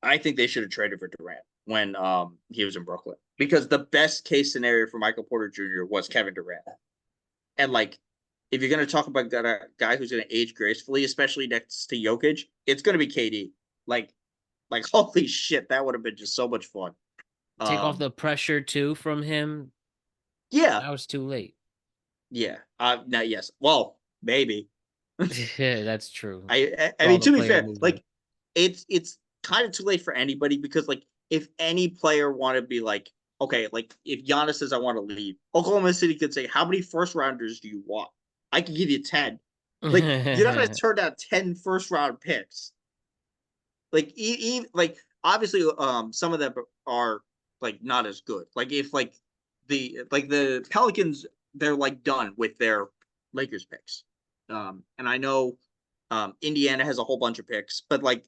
I think they should have traded for Durant when he was in Brooklyn, because the best case scenario for Michael Porter Jr. was Kevin Durant. And like, if you're going to talk about a guy who's going to age gracefully, especially next to Jokic, it's going to be KD. Like holy shit, that would have been just so much fun. Take off the pressure too from him. Yeah, That was too late. yeah. Now, yes. Well, maybe. Yeah, that's true. I For all mean, the to be player fair, movement. like it's kind of too late for anybody, because like if any player wanted to be like, okay, like if Giannis says I want to leave, Oklahoma City could say, how many first rounders do you want? I can give you 10. Like you're not going to turn down 10 first round picks. Like like obviously some of them are like not as good. Like if like the Pelicans, they're like done with their Lakers picks. And I know Indiana has a whole bunch of picks, but like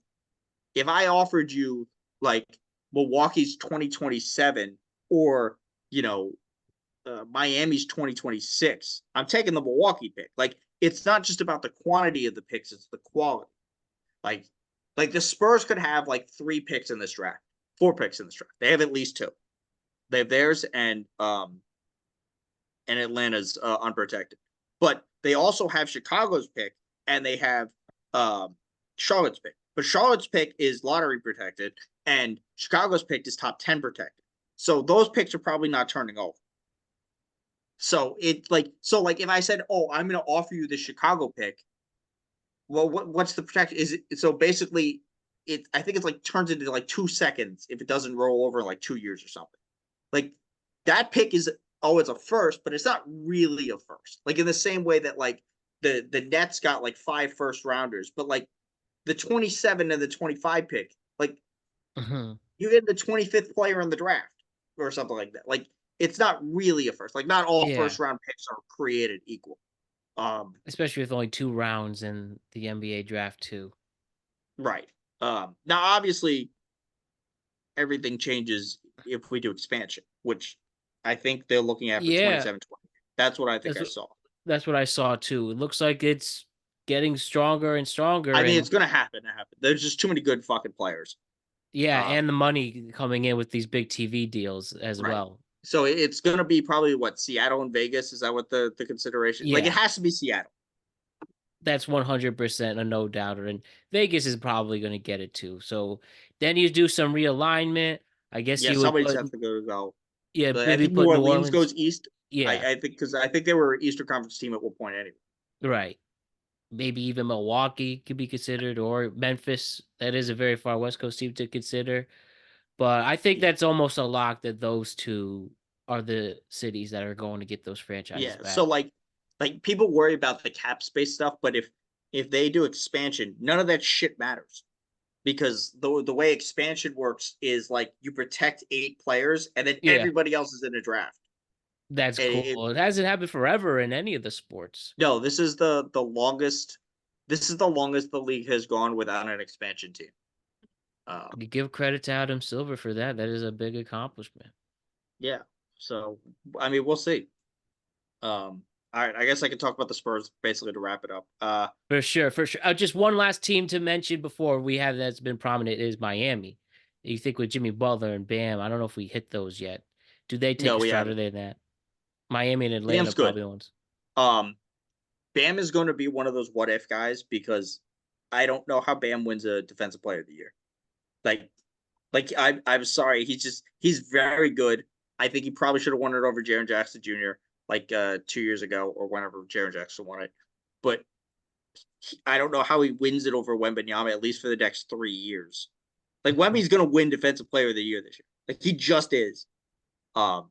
if I offered you like Milwaukee's 2027 or Miami's 2026, I'm taking the Milwaukee pick. Like it's not just about the quantity of the picks, it's the quality. Like the Spurs could have like 3 picks in this draft, 4 picks in this draft. They have at least 2. They have theirs and Atlanta's unprotected. But they also have Chicago's pick and they have Charlotte's pick. But Charlotte's pick is lottery protected and Chicago's pick is top 10 protected. So those picks are probably not turning over. So it's like if I said, "Oh, I'm going to offer you the Chicago pick," well, what's the protection? Is it so basically? I think it's like turns into like 2 seconds if it doesn't roll over in like 2 years or something. Like that pick is it's a first, but it's not really a first. Like in the same way that like the Nets got like 5 first rounders, but like the 27 and the 25 pick, like you get the 25th player in the draft or something like that. Like it's not really a first. Like not all Yeah. first round picks are created equal. Especially with only 2 rounds in the NBA draft too. Right. Now obviously everything changes if we do expansion, which I think they're looking at for Yeah. 27-20. That's what I think I saw. That's what I saw too. It looks like it's getting stronger and stronger. I mean, and it's gonna happen. There's just too many good fucking players. yeah, and the money coming in with these big TV deals as Right. well. So it's gonna be probably what, Seattle and Vegas? Is that what the consideration? Like it Yeah, has to be Seattle. that's 100% a no doubter, and Vegas is probably going to get it too. So then you do some realignment. I guess Yeah, you would somebody's put have to go. I maybe think New put New Orleans Orleans. goes east. Yeah, I think because I think they were an Eastern Conference team at one point anyway. right. Maybe even Milwaukee could be considered, or Memphis. That is a very far West Coast team to consider. But I think that's almost a lock that those two are the cities that are going to get those franchises Yeah. So back. like people worry about the cap space stuff, but if they do expansion, none of that shit matters. Because the way expansion works is like you protect 8 players and then Yeah, everybody else is in a draft. that's And cool. It hasn't happened forever in any of the sports. no, this is the longest. This is the longest the league has gone without an expansion team. You give credit to Adam Silver for that. That is a big accomplishment. Yeah. So I mean, we'll see. All right, I guess I can talk about the Spurs basically to wrap it up. For sure, for sure. Just one last team to mention before we have that's been prominent is Miami. You think with Jimmy Butler and Bam, I don't know if we hit those yet. Do they take No, a we stride or haven't. they that? Miami and Atlanta Bam's good. probably the ones. Um, Bam is going to be one of those what if guys because I don't know how Bam wins a Defensive Player of the Year. Like, I'm sorry, he's very good. I think he probably should have won it over Jaren Jackson Jr. like 2 years ago or whenever Jaren Jackson won it. But I don't know how he wins it over Wembanyama at least for the next 3 years. Like Wemby's going to win Defensive Player of the Year this year. Like he just is. Um,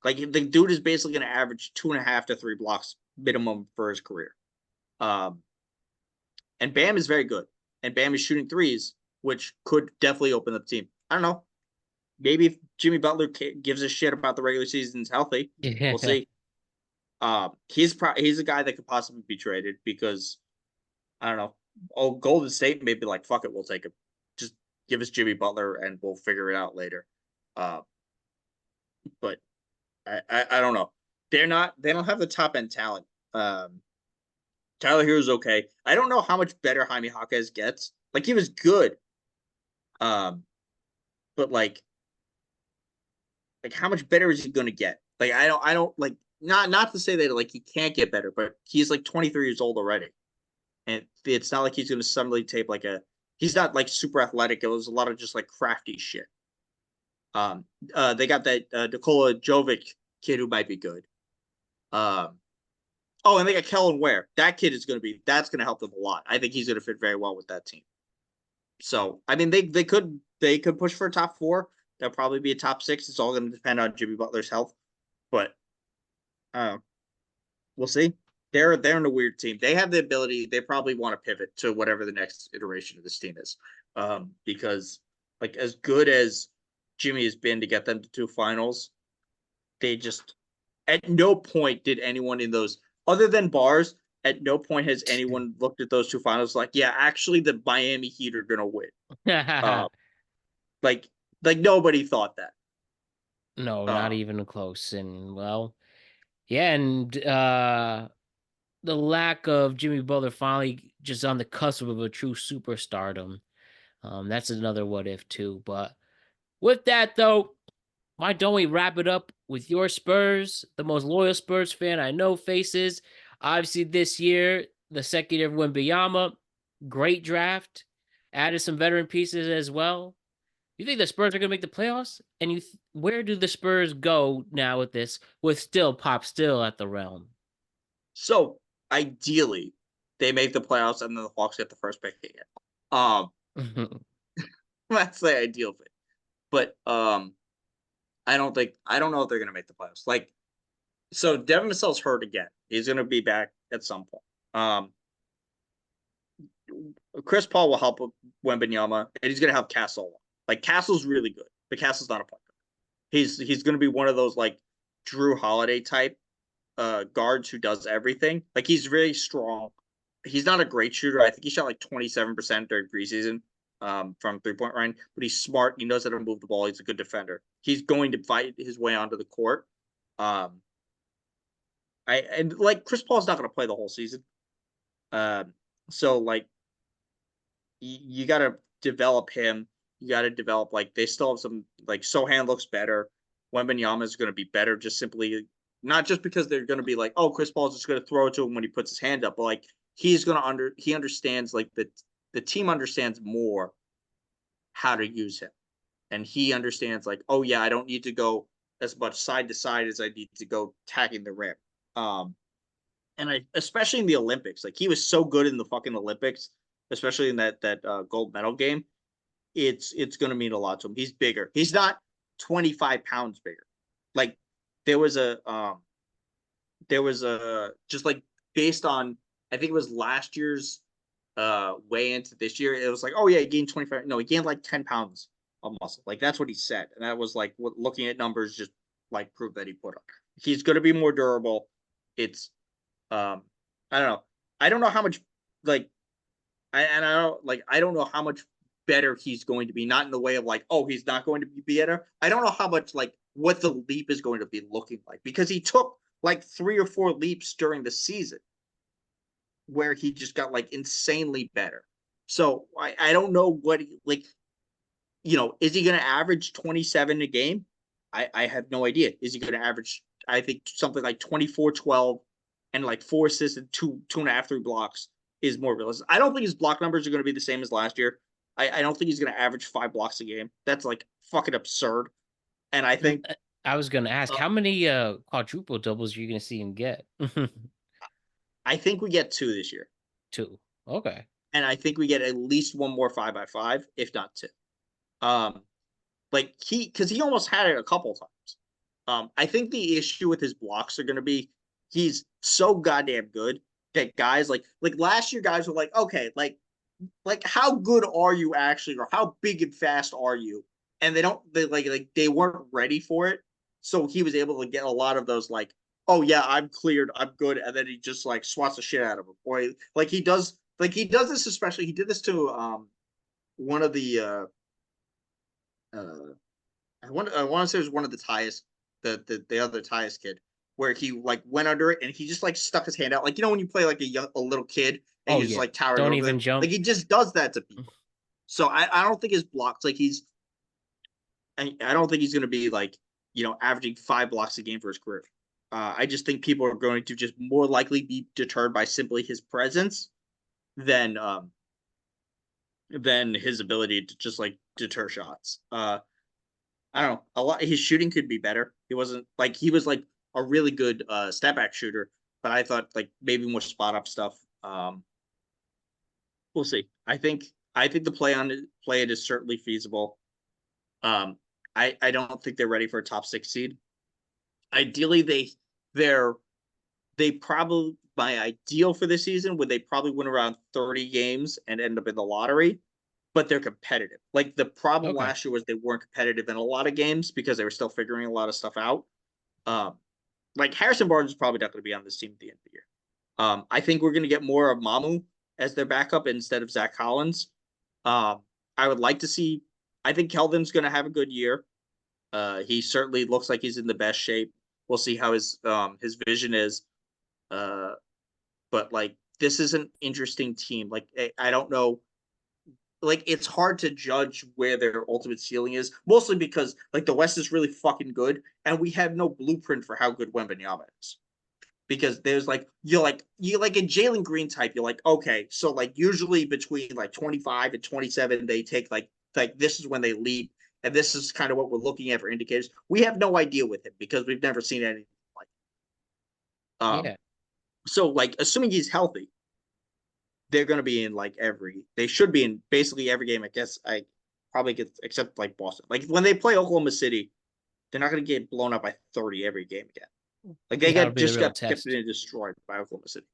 like the dude is basically going to average 2.5 to 3 blocks minimum for his career. And Bam is very good. And Bam is shooting threes, which could definitely open up the team. I don't know. Maybe if Jimmy Butler gives a shit about the regular season's healthy, we'll see. He's a guy that could possibly be traded because I don't know. Oh, Golden State may be like, fuck it, we'll take him. Just give us Jimmy Butler and we'll figure it out later. But I don't know. They don't have the top end talent. Tyler Hero's okay. I don't know how much better Jaime Jaquez gets. Like he was good. But like how much better is he gonna get? Like I don't like not to say that like he can't get better, but he's like 23 years old already. And it's not like he's gonna suddenly tape like he's not like super athletic. It was a lot of just like crafty shit. They got that Nikola Jovic kid who might be good. Oh, and they got Kellen Ware. That kid is that's gonna help them a lot. I think he's gonna fit very well with that team. So I mean, they could push for a top 4. That'll probably be a top 6. It's all going to depend on Jimmy Butler's health, but we'll see. They're in a weird team. They have the ability. They probably want to pivot to whatever the next iteration of this team is, because like as good as Jimmy has been to get them to 2 finals, they just at no point did anyone in those other than bars. At no point has anyone looked at those 2 finals like, yeah, actually the Miami Heat are gonna win. Like nobody thought that. No, not even close. And well, yeah, and the lack of Jimmy Butler finally just on the cusp of a true superstardom. That's another what if too. But with that though, why don't we wrap it up with your Spurs, the most loyal Spurs fan I know faces. Obviously, this year, the second year of Wembanyama, great draft, added some veteran pieces as well. You think the Spurs are going to make the playoffs? And where do the Spurs go now with this, with still Pop still at the realm? So ideally, they make the playoffs and then the Hawks get the first pick again. That's the ideal thing. But I don't know if they're gonna make the playoffs. Like, so Devin Vassell's hurt again. He's gonna be back at some point. Chris Paul will help Wembanyama, and he's gonna have Castle. Like Castle's really good, but Castle's not a point guard. He's gonna be one of those like Drew Holiday type guards who does everything. Like he's very strong. He's not a great shooter. I think he shot like 27% during preseason from 3-point range, but he's smart. He knows how to move the ball. He's a good defender. He's going to fight his way onto the court. And like Chris Paul's not going to play the whole season. So like you got to develop him. You got to develop like they still have some like Sohan looks better. Wembanyama is going to be better just simply not just because they're going to be like, oh, Chris Paul's just going to throw it to him when he puts his hand up, but like he's going to he understands like the team understands more how to use him. And he understands like, oh yeah, I don't need to go as much side to side as I need to go tagging the rim. And especially in the Olympics, like he was so good in the fucking Olympics, especially in that gold medal game. It's going to mean a lot to him. He's bigger. He's not 25 pounds bigger. Like there was a just like based on I think it was last year's way into this year, it was like, oh yeah, he gained 25. No, he gained like 10 pounds of muscle. Like that's what he said, and that was like what looking at numbers just like proof that he put on. He's going to be more durable. It's I don't know how much like I don't know how much better he's going to be. Not in the way of like, oh, he's not going to be better. I don't know how much like what the leap is going to be looking like because he took like 3 or 4 leaps during the season where he just got like insanely better. So I don't know what like, is he going to average 27 a game? I have no idea. Is he going to average, I think, something like 24, 12, and like 4 assists and 2.5, 3 blocks is more realistic. I don't think his block numbers are going to be the same as last year. I don't think he's going to average 5 blocks a game. That's like fucking absurd. And I think I was gonna ask how many quadruple doubles are you gonna see him get? I think we get 2 this year. 2. Okay. And I think we get at least one more 5x5, if not 2. Um, like because he almost had it a couple times. I think the issue with his blocks are going to be he's so goddamn good that guys like last year, guys were like, okay, like how good are you actually, or how big and fast are you? And they weren't ready for it, so he was able to get a lot of those like, oh yeah, I'm cleared, I'm good, and then he just like swats the shit out of him. Or he does this, especially he did this to one of the uh I want to say it was one of the Tyus, the other Tyus kid, where he like went under it and he just like stuck his hand out, like when you play like a little kid and Oh you just yeah. like towered Don't over even them, jump. like he just does that to people. So I don't think his blocks, like I don't think he's going to be like averaging 5 blocks a game for his career. I just think people are going to just more likely be deterred by simply his presence than his ability to just like deter shots. I don't know. A lot his shooting could be better. He was like a really good step back shooter, but I thought like maybe more spot up stuff. We'll see. I think the play it is certainly feasible. Um, I don't think they're ready for a top 6 seed. Ideally, they're they probably my ideal for this season would they probably win around 30 games and end up in the lottery, but they're competitive. Like the problem Okay. last year was they weren't competitive in a lot of games because they were still figuring a lot of stuff out. Um, like Harrison Barnes is probably not going to be on this team at the end of the year. I think we're going to get more of Mamu as their backup instead of Zach Collins. Um, I would like to see. I think Kelvin's going to have a good year. He certainly looks like he's in the best shape. We'll see how his vision is. Uh, but like this is an interesting team. Like I don't know, like it's hard to judge where their ultimate ceiling is, mostly because like the West is really fucking good, and we have no blueprint for how good Wembanyama is. Because there's like you like a Jalen Green type, you're like, okay, so like usually between like 25 and 27, they take like this is when they leap, and this is kind of what we're looking at for indicators. We have no idea with him because we've never seen anything like it. Yeah. So like assuming he's healthy, they're going to be in they should be in basically every game. I guess I probably get except like Boston. Like when they play Oklahoma City, they're not going to get blown up by 30 every game again. Like they That'll be the just real got tipped test. and destroyed by Oklahoma City.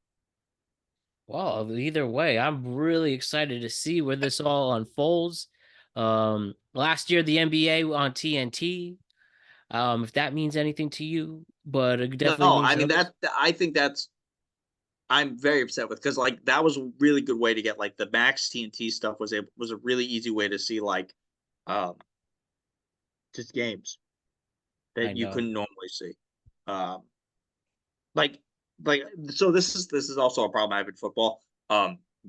Well, either way, I'm really excited to see where this all unfolds. Last year the NBA on TNT. If that means anything to you, but it No, definitely means I to mean others. I think that's I'm very upset with because like that was a really good way to get like the Max TNT stuff was a really easy way to see um just games I that you know. couldn't normally see. Um like like so this is also a problem I have in football.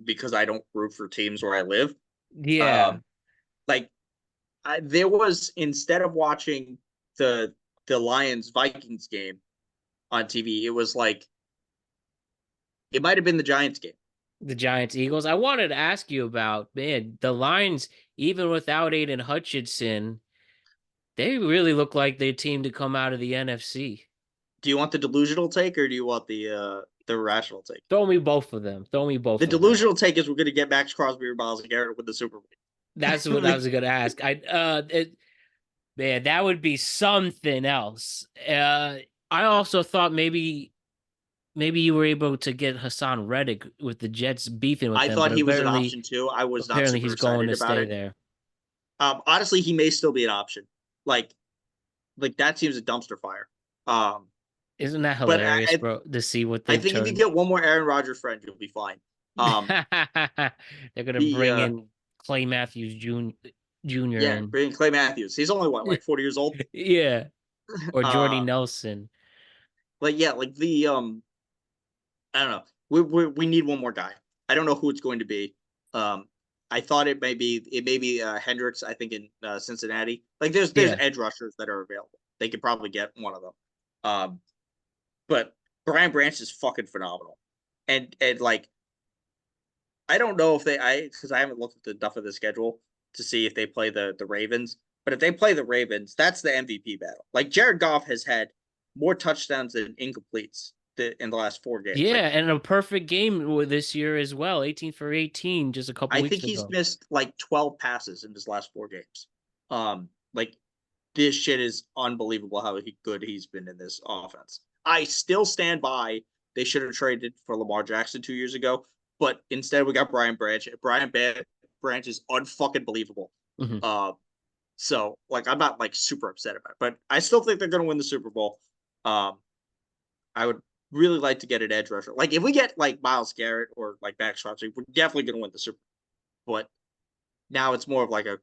Because I don't root for teams where I live. Yeah. Um like there was instead of watching the the Lions Vikings game on TV, it was like it might have been the Giants game. The Giants Eagles. I wanted to ask you about, man, the Lions, even without Aiden Hutchinson, they really look like the team to come out of the NFC. Do you want the delusional take or do you want the rational take? Throw me both of them. Throw me The both of them. delusional take is we're going to get Max Crosby or Miles Garrett with the Super That's what I Bowl. was gonna ask. Man, that would be something else. I also thought maybe you were able to get Hassan Reddick with the Jets beefing with I them, thought but he was an apparently option too. I was not apparently super he's going excited to about stay it. there. Honestly, he may still be an option. Like that seems a dumpster fire. Um, Isn't that but hilarious, bro? To see what I they've think if you turned. get one more Aaron Rodgers friend, you'll be fine. Um, They're gonna the bring in Clay Matthews Jr. yeah, and bringing Clay Matthews. He's only what, like 40 years old. yeah, or Jordy Um, Nelson. like yeah, like the I don't know. We need one more guy. I don't know who it's going to be. Um, I thought it may be Hendricks. I think in Cincinnati. Like there's Yeah. edge rushers that are available. They could probably get one of them. But Brian Branch is fucking phenomenal, and like I don't know if I because I haven't looked at the enough of the schedule to see if they play the Ravens. But if they play the Ravens, that's the MVP battle. Like Jared Goff has had more touchdowns than incompletes in the last 4 games. Yeah, Like and a perfect game this year as well. 18 for 18 just a couple I weeks think he's ago. missed like 12 passes in his last 4 games. Like this shit is unbelievable how good he's been in this offense. I still stand by they should have traded for Lamar Jackson 2 years ago, but instead we got Brian Branch. Branch is unfucking believable. Mhm. So like I'm not like super upset about it, but I still think they're gonna win the Super Bowl. Um, I would really like to get an edge rusher. Like if we get like Miles Garrett or like Max Crosby, we're definitely gonna win the Super Bowl. But now it's more of like we're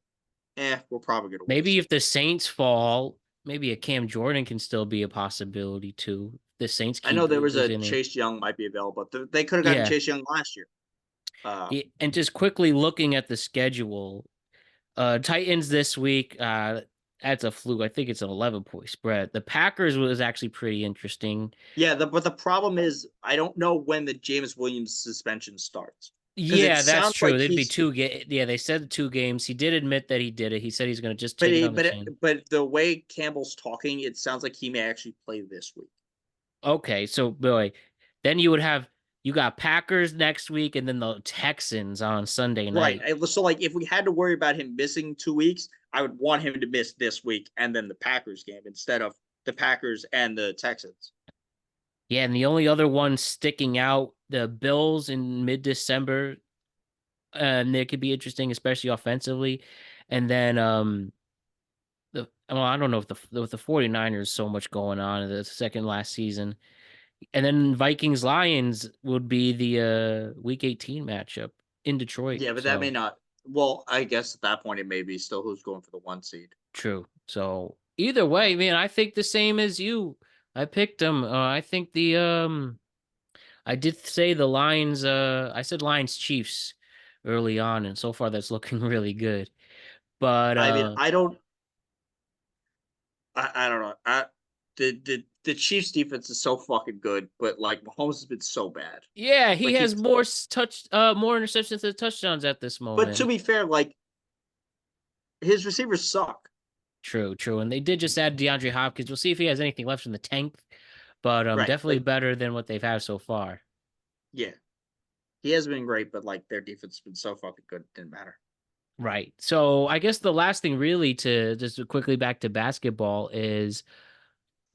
probably gonna win the Maybe Super if the Saints fall, maybe a Cam Jordan can still be a possibility too. The Saints I know keep there was a losing. Chase Young might be available, but they could have gotten Yeah. Chase Young last year. Uh, And just quickly looking at the schedule, Titans this week, that's a fluke. I think it's an 11-point spread. The Packers was actually pretty interesting. yeah, but the problem is I don't know when the James Williams suspension starts because it Yeah, that's sounds true. like There'd be he's two. Yeah, they said 2 games. He did admit that he did it. He said he's going to just but take it he, on the chin. but the way Campbell's talking, it sounds like he may actually play this week. Okay, so boy, then you got Packers next week, and then the Texans on Sunday Right. night. So like if we had to worry about him missing 2 weeks, I would want him to miss this week and then the Packers game instead of the Packers and the Texans. Yeah, and the only other one sticking out, the Bills in mid-December, and they could be interesting, especially offensively. And then I don't know if the 49ers so much going on in the second last season. And then Vikings Lions would be the week 18 matchup in Detroit. Yeah, but that may So not. Well, I guess at that point it may be still who's going for the 1 seed. true. So either way, man, I think the same as you. I picked them. I think I did say the Lions. I said Lions Chiefs early on, and so far that's looking really good. But I mean, I don't know. The Chiefs defense is so fucking good, but like Mahomes has been so bad. yeah, he Like has he's more interceptions than touchdowns at this but to moment. be fair, like his receivers suck. True, true. And they did just add DeAndre Hopkins. We'll see if he has anything left in the tank, but Right. definitely Like better than what they've had so far. yeah. He has been great, but like their defense has been so fucking good, it didn't matter. Right. So I guess the last thing really to just quickly back to basketball is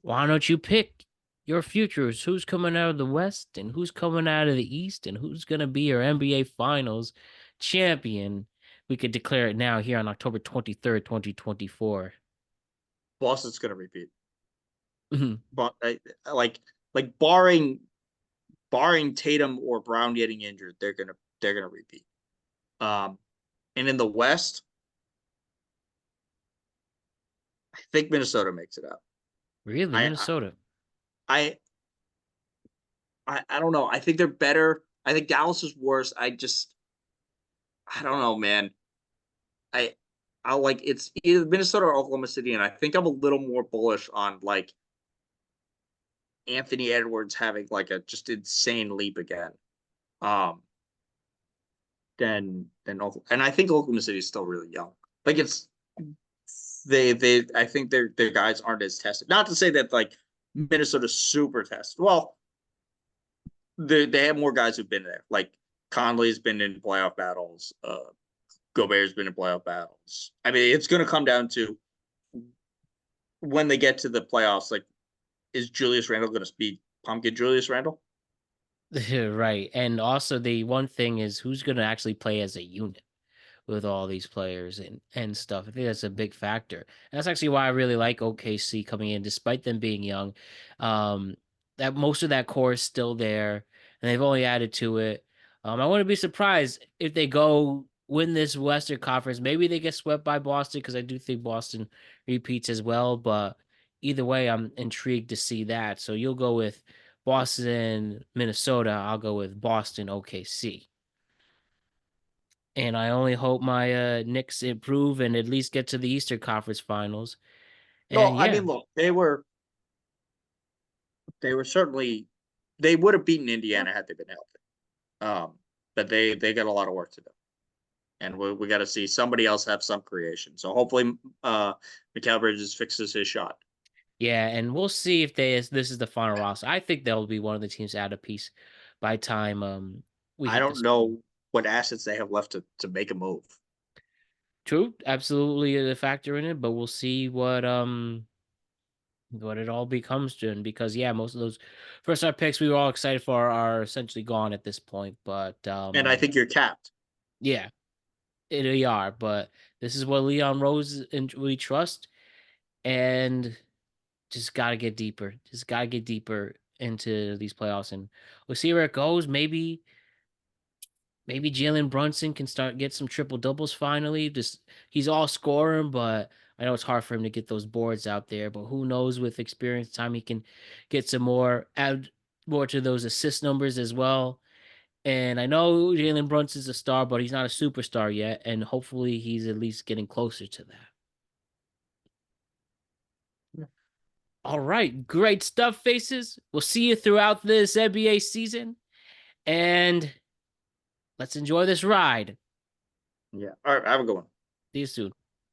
why don't you pick your futures? Who's coming out of the West and who's coming out of the East and who's going to be your NBA Finals champion? We could declare it now here on October 23rd, 2024. Boston's gonna repeat. Mhm. But like barring Tatum or Brown getting injured, they're gonna repeat. Um, and in the West, I think Minnesota makes it out. Really, I Minnesota. I I don't know. I think they're better. I think Dallas is worse. I don't know, man. I I like it's either Minnesota or Oklahoma City, and I think I'm a little more bullish on like Anthony Edwards having like a just insane leap again. Um, than and I think Oklahoma City is still really young. Like it's they I think their guys aren't as tested. Not to say that like Minnesota's super tested. Well, they have more guys who've been there. Like Conley's been in playoff battles. Gobert's been in playoff battles. I mean, it's going to come down to when they get to the playoffs. Like, is Julius Randle going to be pumpkin Julius Randle? Right. And also the one thing is who's going to actually play as a unit with all these players and stuff. I think that's a big factor. And that's actually why I really like OKC coming in, despite them being young. Um, that most of that core is still there, and they've only added to it. I wouldn't be surprised if they go win this Western Conference. Maybe they get swept by Boston because I do think Boston repeats as well. But either way, I'm intrigued to see that. So you'll go with Boston, Minnesota. I'll go with Boston, OKC. And I only hope my Knicks improve and at least get to the Eastern Conference Finals. No, And I yeah, mean, look, they were certainly they would have beaten Indiana had they been healthy. But they got a lot of work to do, and we got to see somebody else have some creation. So hopefully, Mikal Bridges fixes his shot. yeah, and we'll see if this is the final roster. I think they'll be one of the teams out of piece by time we I hit don't this. know what assets they have left to make a move. True, absolutely a factor in it, but we'll see what it all becomes, June. Because yeah, most of those first round picks we were all excited for are essentially gone at this point. But And I think you're capped. yeah, they are. But this is what Leon Rose and we trust, and just gotta get deeper. Just gotta get deeper into these playoffs, and we'll see where it goes. Maybe Jalen Brunson can get some triple doubles finally. Just he's all scoring, but I know it's hard for him to get those boards out there. But who knows? With experience, time he can get some more, add more to those assist numbers as well. And I know Jalen Brunson's a star, but he's not a superstar yet. And hopefully, he's at least getting closer to that. Yeah. All right, great stuff, faces. We'll see you throughout this NBA season, and let's enjoy this ride. Yeah. All right. Have a good one. See you soon.